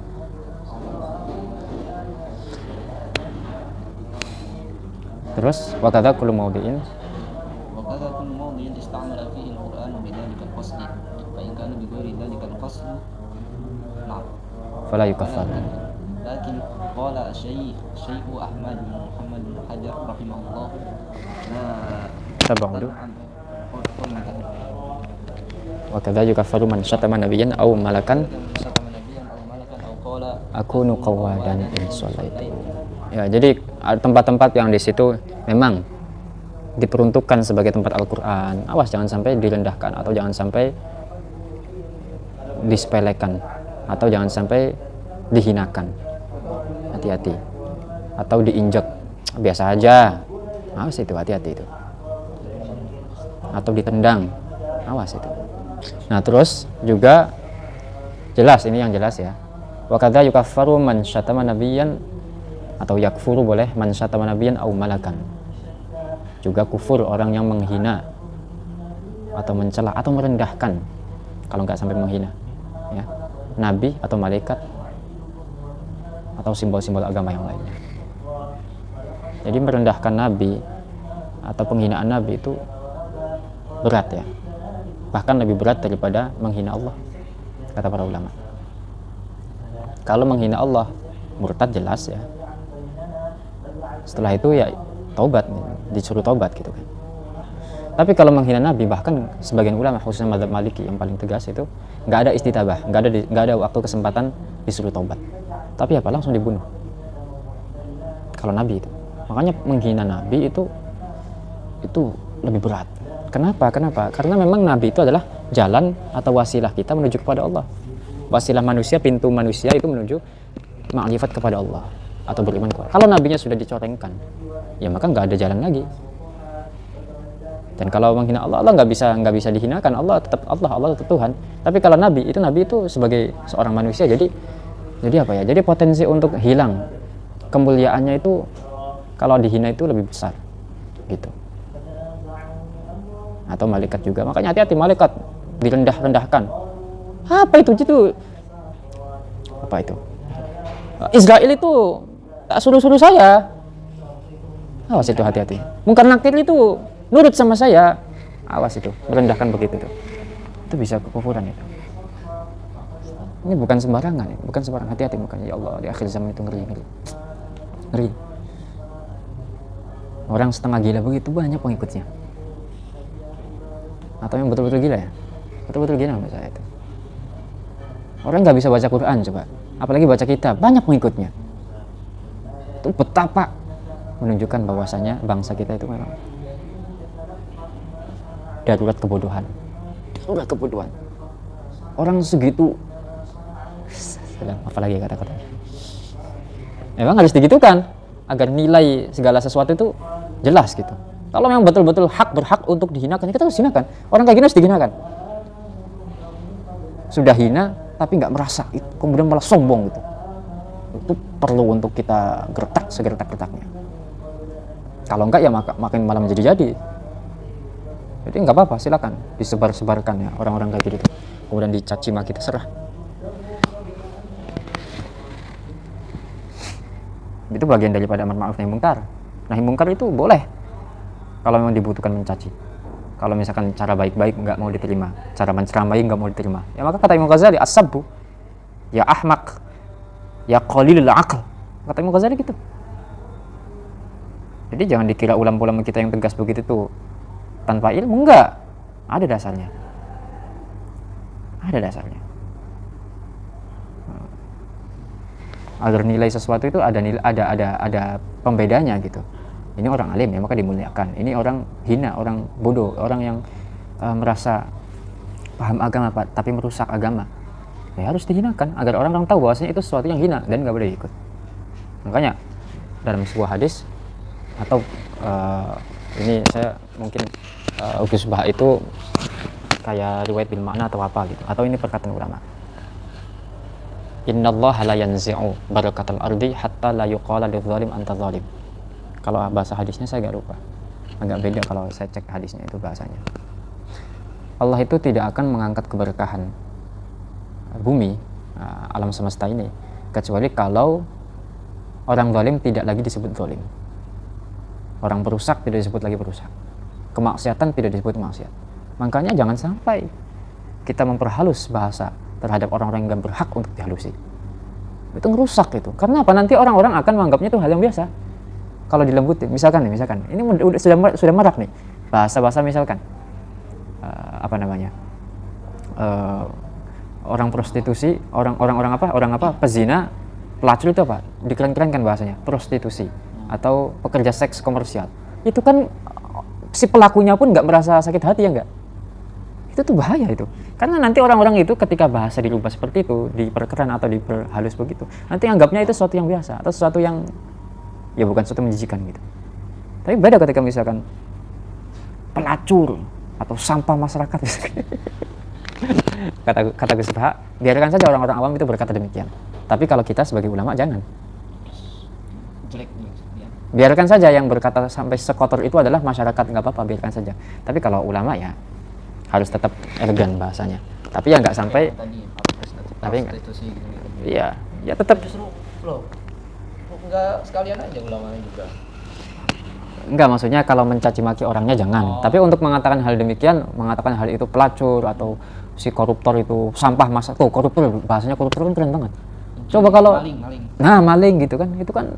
Terus wakada kullu mawdi'in istamala fihi al-Qur'an bidzalika al-qasd fa in kana bi ghairi dzalika al-qasd na'am fala yukaffar. Lakin qala Syekh Ahmad bin Muhammad bin Hajar rahimahullah tabaudu wakada yukaffaru man syatama nabiyyan aw malakan akunu qawadan in sholaitu. Ya, jadi tempat-tempat yang di situ memang diperuntukkan sebagai tempat Al-Quran. Awas jangan sampai direndahkan atau jangan sampai disepelekan atau jangan sampai dihinakan. Hati-hati. Atau diinjak. Biasa aja. Awas itu, hati-hati itu. Atau ditendang. Awas itu. Nah, terus juga jelas, ini yang jelas ya. Wa kadza yukaffaru man syatama nabiyyan atau yakfuru boleh man syatama nabiyyan au malakan. Juga kufur orang yang menghina atau mencela atau merendahkan, kalau nggak sampai menghina ya, nabi atau malaikat atau simbol-simbol agama yang lainnya. Jadi merendahkan nabi atau penghinaan nabi itu berat ya, bahkan lebih berat daripada menghina Allah, kata para ulama. Kalau menghina Allah murtad jelas ya, setelah itu ya taubat, disuruh taubat gitu kan. Tapi kalau menghina Nabi, bahkan sebagian ulama khususnya mazhab Maliki yang paling tegas itu nggak ada istitabah, nggak ada waktu kesempatan disuruh taubat. Tapi apa, langsung dibunuh. Kalau Nabi itu, makanya menghina Nabi itu lebih berat. Kenapa? Karena memang Nabi itu adalah jalan atau wasilah kita menuju kepada Allah. Wasilah manusia, pintu manusia itu menuju ma'rifat kepada Allah atau beriman kepada Allah. Kalau nabinya sudah dicorengkan, ya maka nggak ada jalan lagi. Dan kalau menghina Allah, Allah nggak bisa dihinakan. Allah tetap Tuhan. Tapi kalau nabi itu sebagai seorang manusia, jadi apa ya? Jadi potensi untuk hilang kemuliaannya itu kalau dihina itu lebih besar, gitu. Atau malaikat juga. Makanya hati-hati malaikat direndah-rendahkan. Apa itu? Israel itu tak suruh-suruh saya. Awas itu, hati-hati. Mungkar nakir itu nurut sama saya. Awas itu, merendahkan begitu tuh. Itu bisa kekufuran itu. Ini bukan sembarangan, bukan sembarangan. Hati-hati, makanya ya Allah, di akhir zaman itu ngeri. Ngeri. Orang setengah gila begitu banyak pengikutnya. Atau yang betul-betul gila ya? Betul-betul gila menurut saya itu. Orang nggak bisa baca Quran coba, apalagi baca kitab, banyak pengikutnya. Itu betapa menunjukkan bahwasanya bangsa kita itu memang darurat kebodohan. Darurat kebodohan. Orang segitu, apalagi kata-kata. Memang harus digitukan agar nilai segala sesuatu itu jelas gitu. Kalau memang betul-betul berhak untuk dihinakan, kita harus hinakan. Orang kayak gini harus dihinakan. Sudah hina tapi nggak merasa, kemudian malah sombong gitu. Itu perlu untuk kita gertak segertak-gertaknya. Kalau enggak ya makin malah menjadi-jadi. Jadi nggak apa-apa, silakan disebar-sebarkan ya orang-orang kayak gitu. Kemudian dicaci maki, terserah. Itu bagian daripada amar ma'ruf nahi munkar. Nahi munkar itu boleh kalau memang dibutuhkan mencaci. Kalau misalkan cara baik-baik nggak mau diterima, cara menceramahi nggak mau diterima, ya maka kata Imam Ghazali, as-sabbu ya ahmaq ya qalilul aql. Kata Imam Ghazali gitu. Jadi jangan dikira ulama-ulama kita yang tegas begitu tuh tanpa ilmu, enggak. Ada dasarnya. Ada dasarnya. Agar nilai sesuatu itu ada pembedanya gitu. Ini orang alim ya maka dimuliakan. Ini orang hina, orang bodoh, orang yang merasa paham agama tapi merusak agama. Ya harus dihinakan agar orang-orang tahu bahwasanya itu sesuatu yang hina dan nggak boleh ikut. Makanya dalam sebuah hadis atau ini saya mungkin Gus Bah itu kayak riwayat bil makna atau apa gitu, atau ini perkataan ulama. Innallaha la yanzi'u barakatal ardi hatta la yuqala lidzalim anta zalim. Kalau bahasa hadisnya saya agak lupa, agak beda kalau saya cek hadisnya itu bahasanya. Allah itu tidak akan mengangkat keberkahan bumi, alam semesta ini, kecuali kalau orang zalim tidak lagi disebut zalim, orang perusak tidak disebut lagi perusak, kemaksiatan tidak disebut maksiat. Makanya jangan sampai kita memperhalus bahasa terhadap orang-orang yang berhak untuk dihalusi. Itu ngerusak itu. Karena apa? Nanti orang-orang akan menganggapnya itu hal yang biasa. Kalau dilembutin, misalkan ini sudah marak nih bahasa-bahasa misalkan orang prostitusi, orang pezina, pelacur itu apa? Dikeren-kerenkan bahasanya, prostitusi atau pekerja seks komersial. Itu kan si pelakunya pun nggak merasa sakit hati ya nggak? Itu tuh bahaya itu. Karena nanti orang-orang itu ketika bahasa dirubah seperti itu, diperkeren atau diperhalus begitu, nanti anggapnya itu sesuatu yang biasa atau sesuatu yang ya bukan sesuatu menjijikan gitu. Tapi beda ketika misalkan pelacur atau sampah masyarakat. kata Gus Bah, biarkan saja orang-orang awam itu berkata demikian. Tapi kalau kita sebagai ulama jangan. Biarkan saja yang berkata sampai sekotor itu adalah masyarakat, nggak apa-apa, biarkan saja. Tapi kalau ulama ya harus tetap elegan bahasanya. Tapi ya nggak sampai. Tapi nggak. Iya, ya tetap. Justru loh, nggak sekalian aja ulamanya juga. Enggak, maksudnya kalau mencaci maki orangnya jangan. Tapi untuk mengatakan hal demikian, mengatakan hal itu pelacur atau si koruptor itu sampah masa tuh koruptor, bahasanya koruptor kan keren banget. Coba kalau maling gitu kan, itu kan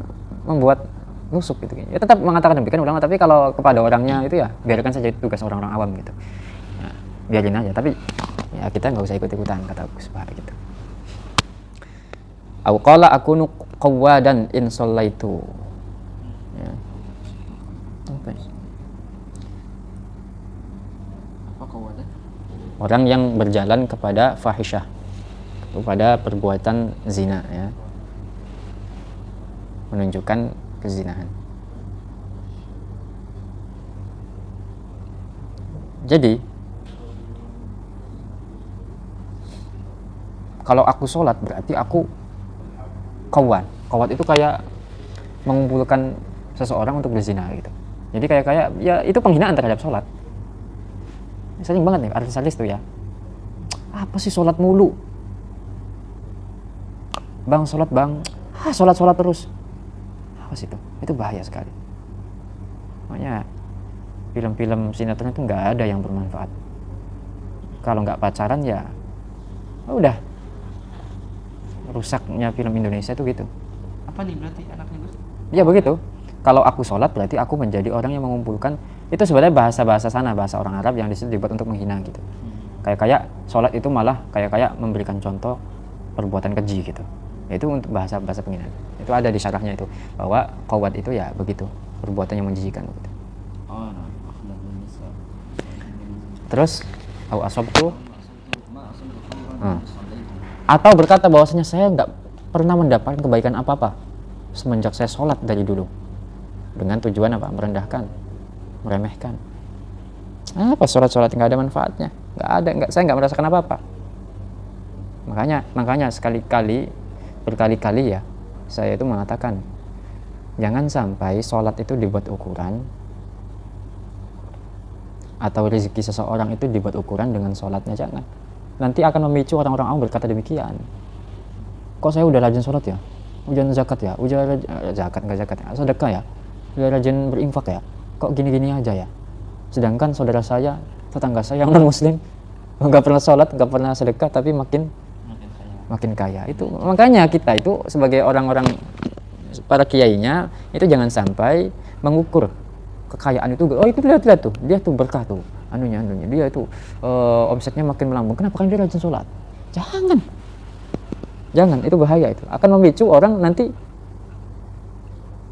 membuat nusuk gitu. Ya tetap mengatakan demikian ulama, tapi kalau kepada orangnya itu ya biarkan saja, itu tugas orang-orang awam gitu. Nah, biarin aja, tapi ya kita nggak usah ikut-ikutan, kata Gus Bah gitu. Au qala akunu qawwadan in shallaitu. Ya. Apa qawwadan? Orang yang berjalan kepada fahisyah, kepada perbuatan zina ya. Menunjukkan kezinahan. Jadi kalau aku sholat berarti aku qawwad. Qawwad itu kayak mengumpulkan seseorang untuk berzina gitu. Jadi kayak ya itu penghinaan terhadap sholat. Sering banget nih artis-artis tuh ya. Apa sih sholat mulu? Bang sholat bang, sholat terus. Apa sih itu? Itu bahaya sekali. Makanya film-film sinetron itu nggak ada yang bermanfaat. Kalau nggak pacaran ya udah, rusaknya film Indonesia itu gitu. Apa nih berarti anaknya Gus? Ya begitu. Kalau aku sholat berarti aku menjadi orang yang mengumpulkan. Itu sebenarnya bahasa sana, bahasa orang Arab yang disitu dibuat untuk menghina gitu. Kayak sholat itu malah kayak memberikan contoh perbuatan keji gitu. Itu untuk bahasa penghinaan. Itu ada di syarahnya itu bahwa qawat itu ya begitu, perbuatan yang menjijikan begitu. Oh, nah, akhlakul nisa. Terus au asabtu atau berkata bahwasanya saya nggak pernah mendapatkan kebaikan apa-apa semenjak saya sholat dari dulu, dengan tujuan apa? Merendahkan, meremehkan. Apa sholat nggak ada manfaatnya? Nggak ada, saya nggak merasakan apa-apa. Makanya berkali-kali ya saya itu mengatakan jangan sampai sholat itu dibuat ukuran, atau rezeki seseorang itu dibuat ukuran dengan sholatnya. Jangan. Nanti akan memicu orang-orang awam berkata demikian. Kok saya udah rajin sholat ya, udah zakat ya, udah zakat ya, sedekah ya, udah rajin berinfak ya, kok gini-gini aja ya. Sedangkan saudara saya, tetangga saya yang non muslim, nggak pernah sholat, nggak pernah sedekah, tapi makin kaya. Itu makanya kita itu sebagai orang-orang, para kiainya itu jangan sampai mengukur kekayaan itu. Oh itu lihat tuh, dia tuh berkah tuh, anunya dia itu omsetnya makin melambung. Kenapa kan dia rajin sholat? Jangan, itu bahaya, itu akan memicu orang nanti,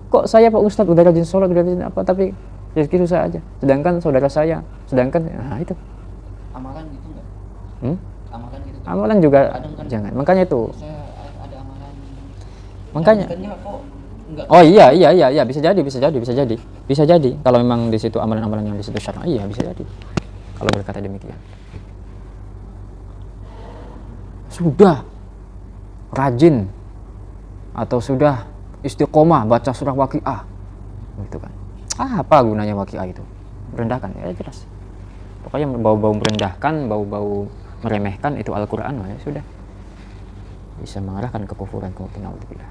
kok saya Pak Ustadz udah rajin sholat, udah rajin apa, tapi rezeki susah aja. Sedangkan saudara saya, nah itu. Amalan gitu nggak? Amalan gitu. Amalan juga kan jangan. Makanya itu. Saya ada amalan. Makanya. Kok enggak? Oh iya, bisa jadi. Kalau memang di situ amalan-amalan yang di situ syar'i, iya bisa jadi. Kalau berkata demikian. Sudah rajin atau sudah istiqomah baca surah Waqiah, gitu kan. Apa gunanya Waqiah itu? Merendahkan, ya jelas. Pokoknya bau-bau merendahkan, bau-bau meremehkan itu Al-Quran, ya sudah. Bisa mengarahkan ke kufuran, naudzubillah.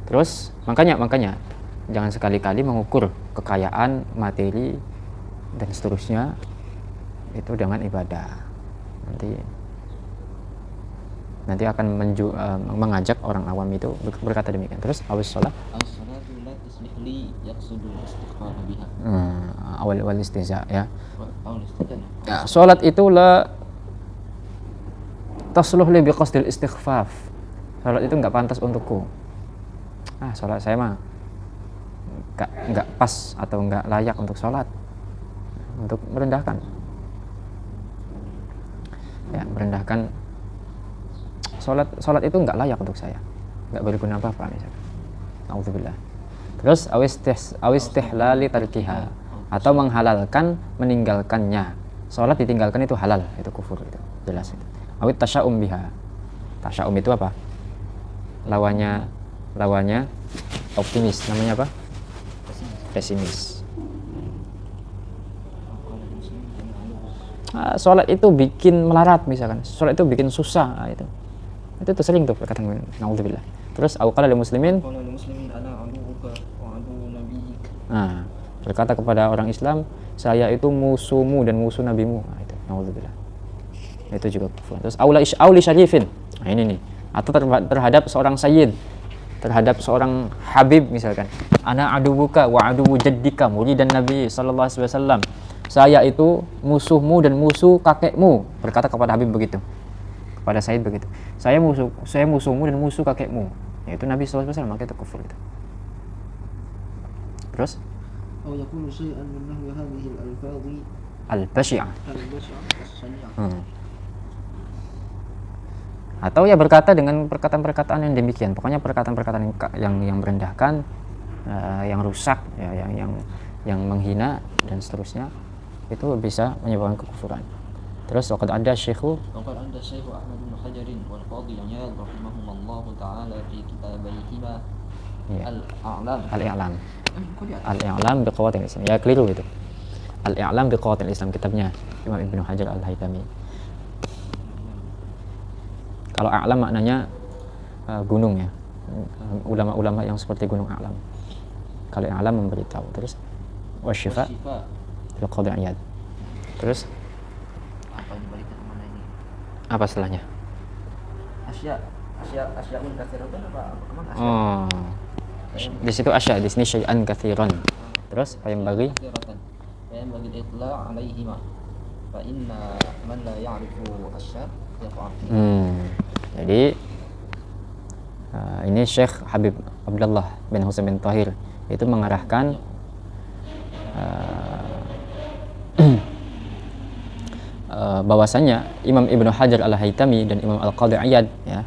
Terus makanya jangan sekali-kali mengukur kekayaan materi dan seterusnya itu dengan ibadah. Nanti akan mengajak orang awam itu berkata demikian. Terus awis sholat awal istiza ya. Sholat itu la tasluh li biqasdil istighfaf. Sholat itu nggak pantas untukku. Sholat saya mah nggak pas atau nggak layak untuk sholat, untuk merendahkan. Ya, merendahkan. Sholat itu nggak layak untuk saya, nggak berguna apa-apa misalkan. Alhamdulillah. Terus awistihlali tarkiha, atau menghalalkan meninggalkannya. Sholat ditinggalkan itu halal, itu kufur, itu jelas itu. Awit tasya'um biha. Tasya'um itu apa? Lawannya optimis, namanya apa? Pesimis. Sholat itu bikin melarat misalkan, sholat itu bikin susah, itu sering tuh perkataan naudzubillah. Terus qala lil muslimin ana aduuka wa adu nabiyyik. Berkata kepada orang Islam, saya itu musuhmu dan musuh nabimu. Itu naudzubillah. Itu juga kufur. Terus auli syarifin. Ini nih, atau terhadap seorang sayyid, terhadap seorang habib misalkan. Ana aduuka wa adu jaddika, muridan Nabi sallallahu alaihi wasallam. Saya itu musuhmu dan musuh kakekmu. Berkata kepada habib begitu. Pada Said begitu. Saya musuhmu dan musuh kakekmu. Yaitu Nabi sallallahu alaihi wasallam, maka itu kufur itu. Terus al-basyi'ah. Atau ya berkata dengan perkataan-perkataan yang demikian. Pokoknya perkataan-perkataan yang merendahkan, yang rusak, ya, yang menghina dan seterusnya, itu bisa menyebabkan kekufuran. Terus waqad ada Syekh Ahmad bin Hajar wal Qadhi Iyad rahimahumullah taala fi kitabaihima Al-I'lam biqawatil Islam. Ya keliru itu. Al-I'lam biqawatil Islam, kitabnya Imam Ibnu Hajar Al-Haytami. Kalau a'lam maknanya gunung ya. ulama-ulama yang seperti Gunung A'lam. Kalau yang A'lam memberitahu. Terus wasyifa fil qadhi iyad. Terus apa yang dibalik mana ini? apa setelahnya? Asya'un katsiratun apa kemana asya? Oh, di situ asya, di sini syai'an katsiran. Terus apa yang bagi? Katsiratan. Yang bagi itla' alaihima. Fa inna man la ya'rifu asya yaqa'u. Jadi ini Syekh Habib Abdullah bin Husain bin Tahir itu mengarahkan bahwasanya Imam Ibnu Hajar Al-Haytami dan Imam Al-Qadhi Iyad ya,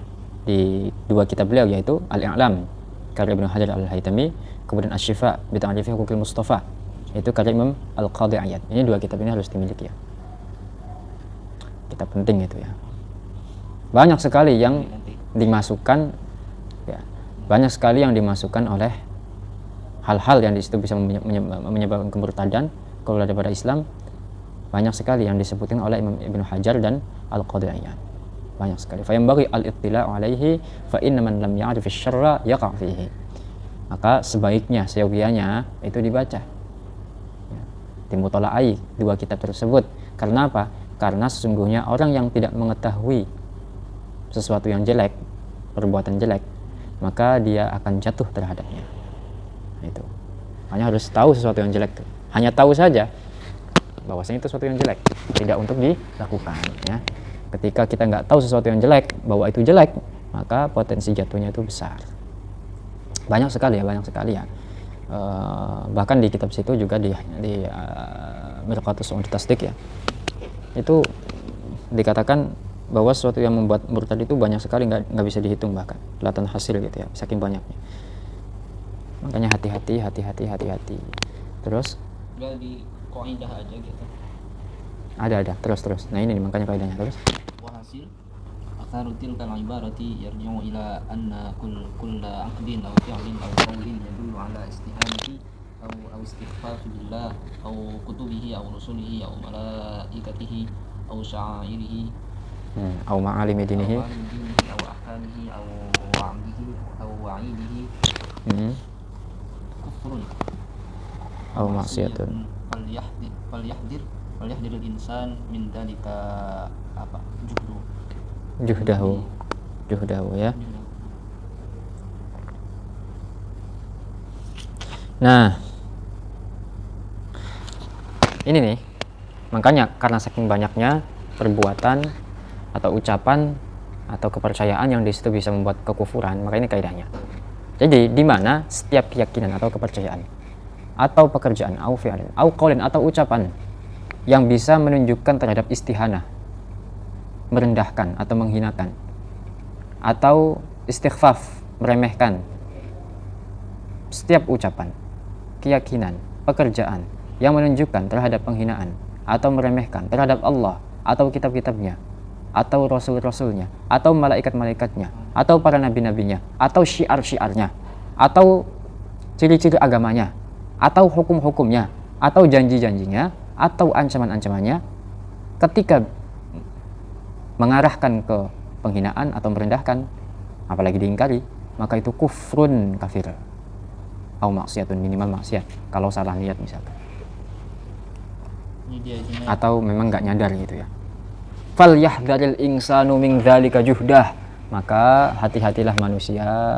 di dua kitab beliau yaitu Al-I'lam karya Ibnu Hajar Al-Haytami, kemudian Asy-Syifa bi Ta'rifi Huquqil Mustafa itu karya Imam Al-Qadhi Iyad. Ini dua kitab ini harus dimiliki ya. Kitab penting itu ya. Banyak sekali yang dimasukkan ya. Banyak sekali yang dimasukkan oleh hal-hal yang di situ bisa menyebabkan kemurtadan kalau daripada Islam. Banyak sekali yang disebutkan oleh Imam Ibnu Hajar dan Al-Qadhi Iyad. Banyak sekali. Fa yanbaghi al-ittila'u alaihi fa inna man lam ya'rif asy-syarra yaqa' fihi. Maka sebaiknya, seyogianya itu dibaca. Ya, dimutola'ai dua kitab tersebut. Karena apa? Karena sesungguhnya orang yang tidak mengetahui sesuatu yang jelek, perbuatan jelek, maka dia akan jatuh terhadapnya. Itu. Hanya harus tahu sesuatu yang jelek. Hanya tahu saja bahwasanya itu sesuatu yang jelek, tidak untuk dilakukan ya. Ketika kita nggak tahu sesuatu yang jelek, bahwa itu jelek, maka potensi jatuhnya itu besar. Banyak sekali ya. Bahkan di kitab situ juga di Mirqatus Su'ud Tasdik ya, itu dikatakan bahwa sesuatu yang membuat murtad itu banyak sekali, nggak bisa dihitung, bahkan kelihatan hasil gitu ya, saking banyaknya. Makanya hati-hati. Terus Udah di kaidah aja gitu. ada terus. Nah ini makanya kaidahnya terus. Walhasil akharu tilkal ibarati yarji'u ila anna kulla aqdin aw fi'lin aw qawlin yadullu ala istihanati aw istighfar billah aw kutubihi aw rusulihi aw malaikatihi aw sya'airihi Aw ma'alimi dinihi aw ahkamihi aw wa'dihi aw wa'idihi kufrun aw maksiyatun. Falyahdir al-insan min dalika apa juhdahu ya. Nah ini nih, makanya karena saking banyaknya perbuatan atau ucapan atau kepercayaan yang di situ bisa membuat kekufuran, maka ini kaidahnya. Jadi di mana setiap keyakinan atau kepercayaan atau pekerjaan, au fi'lin, au qaulin, atau ucapan yang bisa menunjukkan terhadap istihanah, merendahkan atau menghinakan, atau istighfaf, meremehkan. Setiap ucapan, keyakinan, pekerjaan yang menunjukkan terhadap penghinaan atau meremehkan terhadap Allah atau kitab-kitabnya, atau rasul-rasulnya, atau malaikat-malaikatnya, atau para nabi-nabinya, atau syiar-syiarnya, atau ciri-ciri agamanya, atau hukum-hukumnya, atau janji-janjinya, atau ancaman-ancamannya, ketika mengarahkan ke penghinaan atau merendahkan, apalagi diingkari, maka itu kufrun kafir. Atau maksiatun, minimal maksiat kalau salah niat misalkan. Atau memang nggak nyadar gitu ya. Fal yahdharil insanu min dzalika juhdah, maka hati-hatilah manusia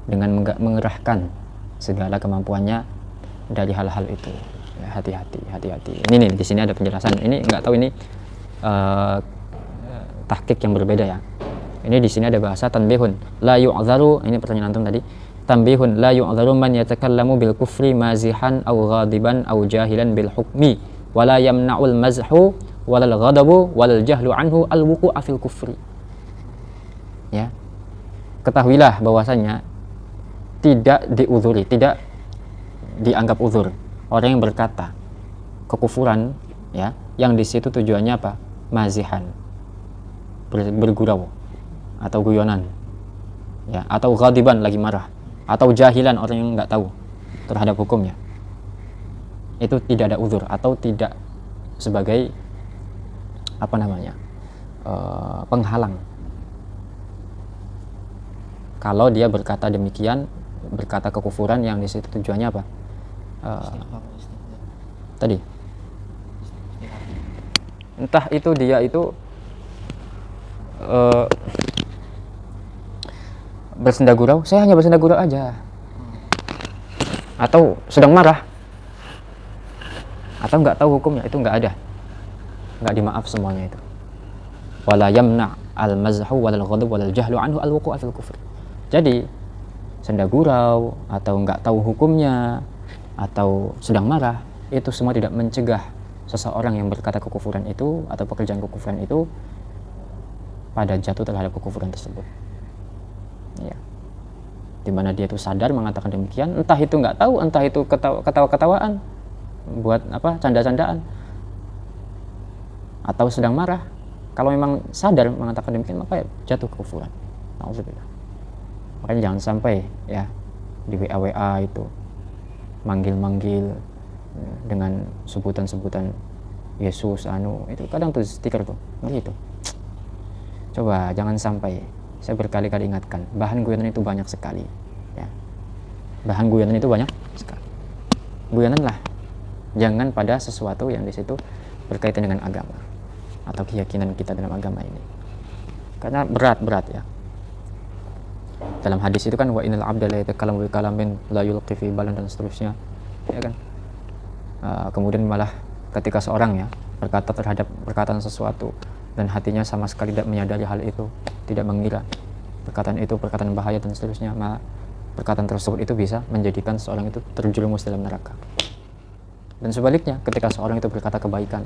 dengan mengerahkan segala kemampuannya dari hal-hal itu. Ya, hati-hati. Ini nih di sini ada penjelasan. Ini nggak tahu ini tahqiq yang berbeda ya. Ini di sini ada bahasa tanbihun la yu'dharu, ini pertanyaan antum tadi. Tanbihun la yu'dharu man yatakallamu bil kufri mazihan aw ghadiban aw jahilan bil hukmi wala yamna'ul mazhu walal ghadabu walal jahlu anhu al wuqu'u fil kufri. Ya. Ketahuilah bahwasanya tidak diuzuri, tidak dianggap uzur orang yang berkata kekufuran ya, yang di situ tujuannya apa? Mazihan, bergurau atau guyonan ya, atau ghadiban, lagi marah, atau jahilan, orang yang nggak tahu terhadap hukumnya, itu tidak ada uzur atau tidak sebagai apa namanya penghalang kalau dia berkata demikian, berkata kekufuran yang di situ tujuannya apa? Tadi entah itu dia itu bersenda gurau, saya hanya bersenda gurau aja, atau sedang marah, atau nggak tahu hukumnya, itu nggak ada, nggak dimaaf semuanya itu. Wala yamna al mazhu wal ghadab wal jahlu anhu al wuqu' fil kufr. Jadi senda gurau atau nggak tahu hukumnya atau sedang marah, itu semua tidak mencegah seseorang yang berkata kekufuran itu atau pekerjaan kekufuran itu pada jatuh terhadap kekufuran tersebut. Ya. Dimana dia itu sadar mengatakan demikian, entah itu nggak tahu, entah itu ketawa-ketawaan, buat apa, canda-candaan, atau sedang marah. Kalau memang sadar mengatakan demikian, maka jatuh kekufuran. Nauzubillah. Makanya jangan sampai ya di WA itu manggil-manggil dengan sebutan-sebutan Yesus itu kadang tuh stiker tuh begitu. Coba jangan sampai. Saya berkali-kali ingatkan, bahan guyonan itu banyak sekali ya. Bahan guyonan itu banyak sekali. Guyonanlah, jangan pada sesuatu yang di situ berkaitan dengan agama atau keyakinan kita dalam agama ini, karena berat ya. Dalam hadis itu kan wa innal abda la yatakallamu bi kalamin la yulqi fi balan dan seterusnya, ya kan. Kemudian malah ketika seorang ya berkata terhadap perkataan sesuatu dan hatinya sama sekali tidak menyadari hal itu, tidak mengira perkataan itu perkataan bahaya dan seterusnya, maka perkataan tersebut itu bisa menjadikan seorang itu terjerumus dalam neraka. Dan sebaliknya, ketika seorang itu berkata kebaikan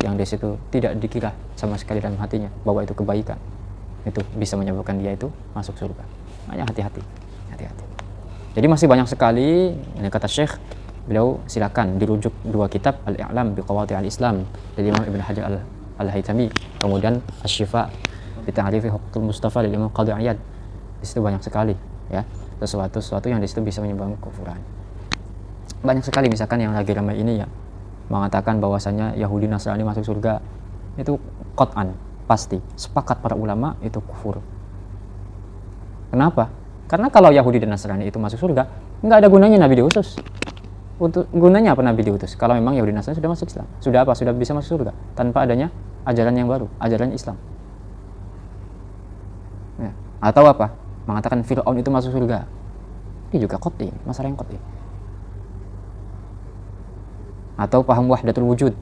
yang di situ tidak dikira sama sekali dalam hatinya bahwa itu kebaikan, itu bisa menyebabkan dia itu masuk surga. Makanya hati-hati. Jadi masih banyak sekali. Ini kata Syekh, beliau silakan dirujuk dua kitab, Al-I'lam bi Qawaati' al-Islam dari Imam Ibn Hajar Al-Haytami, kemudian Asy-Syifa bi Ta'rifi Huquqil Mustafa dari Imam Qadhi Iyad. Di situ banyak sekali ya sesuatu yang di situ bisa menyebabkan kekufuran. Banyak sekali, misalkan yang lagi ramai ini ya mengatakan bahwasanya Yahudi Nasrani masuk surga, itu qat'an, pasti sepakat para ulama itu kufur. Kenapa? Karena kalau Yahudi dan Nasrani itu masuk surga, nggak ada gunanya Nabi diutus. Untuk gunanya apa Nabi diutus? Kalau memang Yahudi Nasrani sudah masuk Islam, sudah apa? Sudah bisa masuk surga tanpa adanya ajaran yang baru, ajaran Islam. Ya. Atau apa? Mengatakan Fir'aun itu masuk surga. Ini juga qat'i, masalah yang qat'i. Atau paham wahdatul wujud,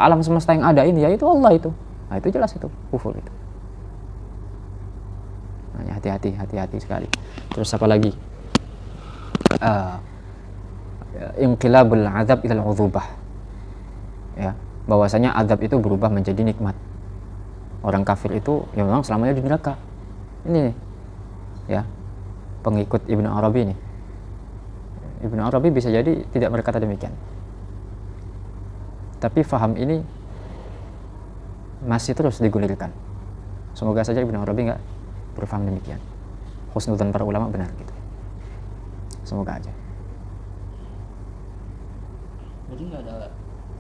alam semesta yang ada ini yaitu Allah itu. Nah, itu jelas itu kufur itu. Nah, hati-hati sekali. Terus apa lagi? Inqilabul azab ilal uzubah. Ya, bahwasanya azab itu berubah menjadi nikmat. Orang kafir itu ya memang selamanya di neraka. Ini nih. Ya. Pengikut Ibnu Arabi nih. Ibnu Arabi bisa jadi tidak berkata demikian. Tapi faham ini masih terus digulirkan. Semoga saja Ibnu Arabi nggak berfaham demikian. Husnudzan para ulama benar gitu. Semoga aja. Jadi nggak ada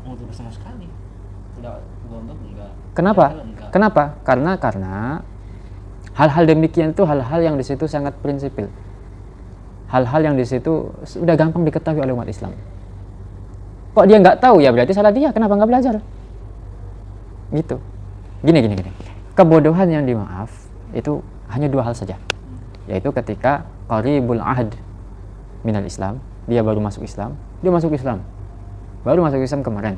uzur sama sekali. Tidak gondok enggak. Kenapa? Enggak. Kenapa? Karena hal-hal demikian itu hal-hal yang di situ sangat prinsipil. Hal-hal yang di situ sudah gampang diketahui oleh umat Islam. Kok dia nggak tahu, ya berarti salah dia. Kenapa nggak belajar? Gitu. Gini. Kebodohan yang dimaaf itu hanya dua hal saja. Yaitu ketika qaribul ahd minal Islam, dia baru masuk Islam, baru masuk Islam kemarin.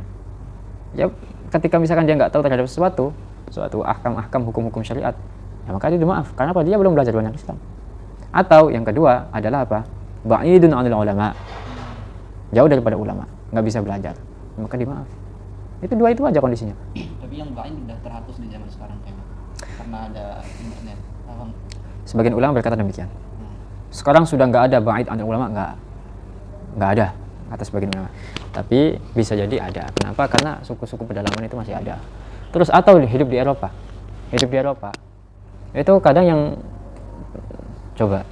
Ya, ketika misalkan dia nggak tahu terhadap suatu ahkam-ahkam hukum-hukum syariat, ya maka dia dimaaf. Karena apa? Dia belum belajar banyak Islam. Atau yang kedua adalah apa? Ba'idun 'anil ulama. Jauh daripada ulama, nggak bisa belajar, maka dimaaf. Itu dua itu aja kondisinya. Tapi yang lain udah terhapus di zaman sekarang kayaknya, karena ada internet. Sebagian ulama berkata demikian. Sekarang sudah nggak ada ba'id 'anil ulama, nggak ada atas sebagian ulama. Tapi bisa jadi ada. Kenapa? Karena suku-suku pedalaman itu masih ada. Terus atau hidup di Eropa, itu kadang yang coba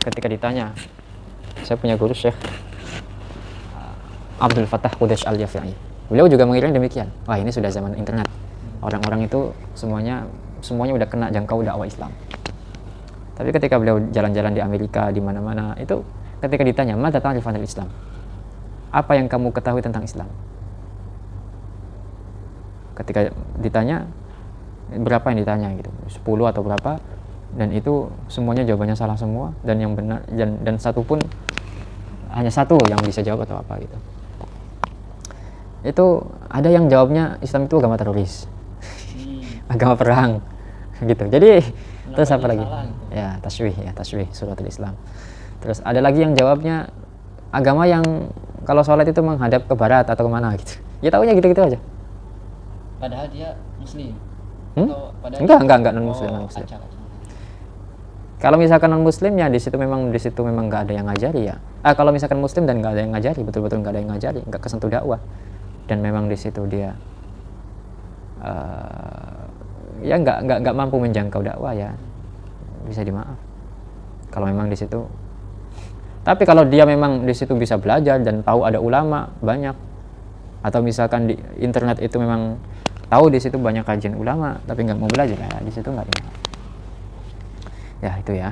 ketika ditanya, saya punya guru Syekh Abdul Fattah Qudash Al-Yafi'i. Beliau juga mengira demikian. Wah, ini sudah zaman internet. Orang-orang itu semuanya udah kena jangkau dakwah Islam. Tapi ketika beliau jalan-jalan di Amerika, di mana-mana, itu ketika ditanya, "Madza ta'rifu 'anil Islam?" Apa yang kamu ketahui tentang Islam? Ketika ditanya, berapa yang ditanya gitu, 10 atau berapa, dan itu semuanya jawabannya salah semua, dan yang benar dan satu pun hanya satu yang bisa jawab atau apa gitu. Itu ada yang jawabnya Islam itu agama teroris, agama perang gitu. Jadi terus apa lagi? Ya, tasywih suratul Islam. Terus ada lagi yang jawabnya agama yang kalau sholat itu menghadap ke barat atau kemana gitu. Ya taunya gitu-gitu aja. Padahal dia muslim. Enggak non muslim. Kalau misalkan non muslim ya di situ memang nggak ada yang ngajari ya. Kalau misalkan muslim dan nggak ada yang ngajari, betul-betul nggak ada yang ngajari, nggak kesentuh dakwah, dan memang di situ dia ya nggak mampu menjangkau dakwah, ya bisa dimaaf kalau memang di situ. Tapi kalau dia memang di situ bisa belajar dan tahu ada ulama banyak, atau misalkan di internet itu memang tahu di situ banyak kajian ulama tapi nggak mau belajar, ya di situ nggak dimaaf. Ya itu ya.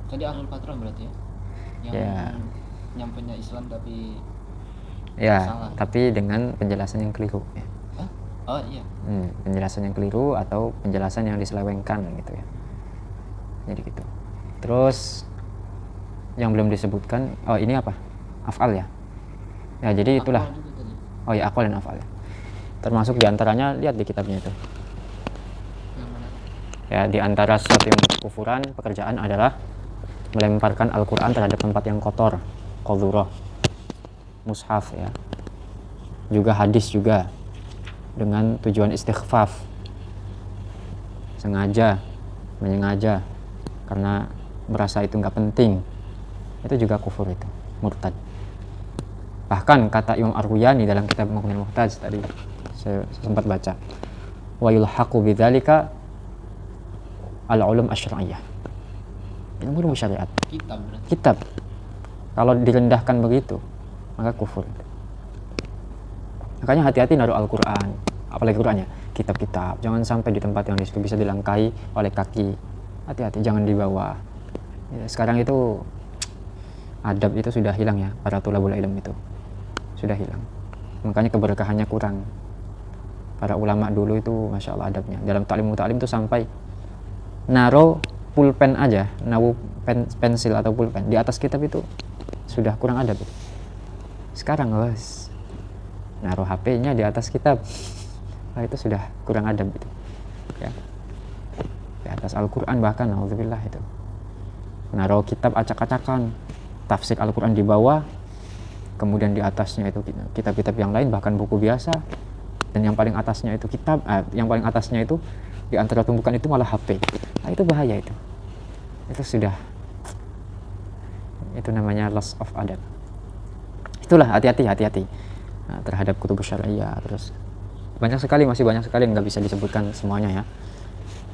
Jadi ahlul fatrah berarti ya, yang nyampainya Islam tapi ya salah. Tapi dengan penjelasan yang keliru ya. Oh iya. Penjelasan yang keliru atau penjelasan yang diselewengkan gitu ya. Jadi gitu. Terus yang belum disebutkan, ini apa? Af'al ya. Ya jadi itulah. Oh ya, aqwal dan af'al ya. Termasuk diantaranya, lihat di kitabnya itu. Ya, di antara sesuatu yang kufuran pekerjaan adalah melemparkan Al-Quran terhadap tempat yang kotor, qadhurah, mushaf ya. Juga hadis juga dengan tujuan istighfaf, menyengaja karena merasa itu nggak penting, itu juga kufur, itu murtad. Bahkan kata Imam Ar-Ruyani dalam kitab Mughni Muhtaj tadi saya sempat baca, wa yulhaqu bidzalika al-ulum asy-syar'iyyah, ilmu syariat, kitab. Kalau direndahkan begitu maka kufur. Makanya hati-hati naruh Al-Quran, apalagi Qurannya, kitab-kitab, jangan sampai di tempat yang disitu bisa dilangkai oleh kaki. Hati-hati, jangan dibawa. Ya, sekarang itu adab itu sudah hilang ya, para tulabul ilm itu sudah hilang. Makanya keberkahannya kurang. Para ulama dulu itu masya Allah adabnya. Dalam ta'lim itu sampai naruh pulpen aja, pensil atau pulpen di atas kitab itu sudah kurang adab itu. Sekarang guys, naruh HP-nya di atas kitab, itu sudah kurang adab itu ya. Di atas Al-Quran bahkan, alhamdulillah itu naruh kitab acak-acakan, tafsir Al-Quran di bawah, kemudian di atasnya itu kitab-kitab yang lain, bahkan buku biasa, dan yang paling atasnya itu di antara tumpukan itu malah HP. Nah, itu bahaya itu sudah, itu namanya loss of adab. Itulah, hati-hati terhadap kutub syar'iyyah. Terus masih banyak sekali yang nggak bisa disebutkan semuanya ya.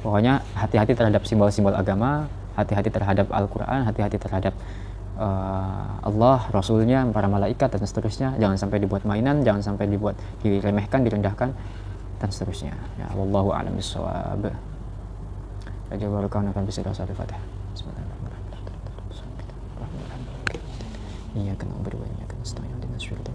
Pokoknya hati-hati terhadap simbol-simbol agama, hati-hati terhadap Al-Quran, hati-hati terhadap Allah, Rasulnya, para malaikat dan seterusnya. Jangan sampai dibuat mainan, jangan sampai dibuat diremehkan, direndahkan dan seterusnya. Ya, wallahu a'lam bishawab. Jazakallahu khairan bisa dosa Al-Fatihah. Iya, kena berbuat, kena setengah dengan syurga.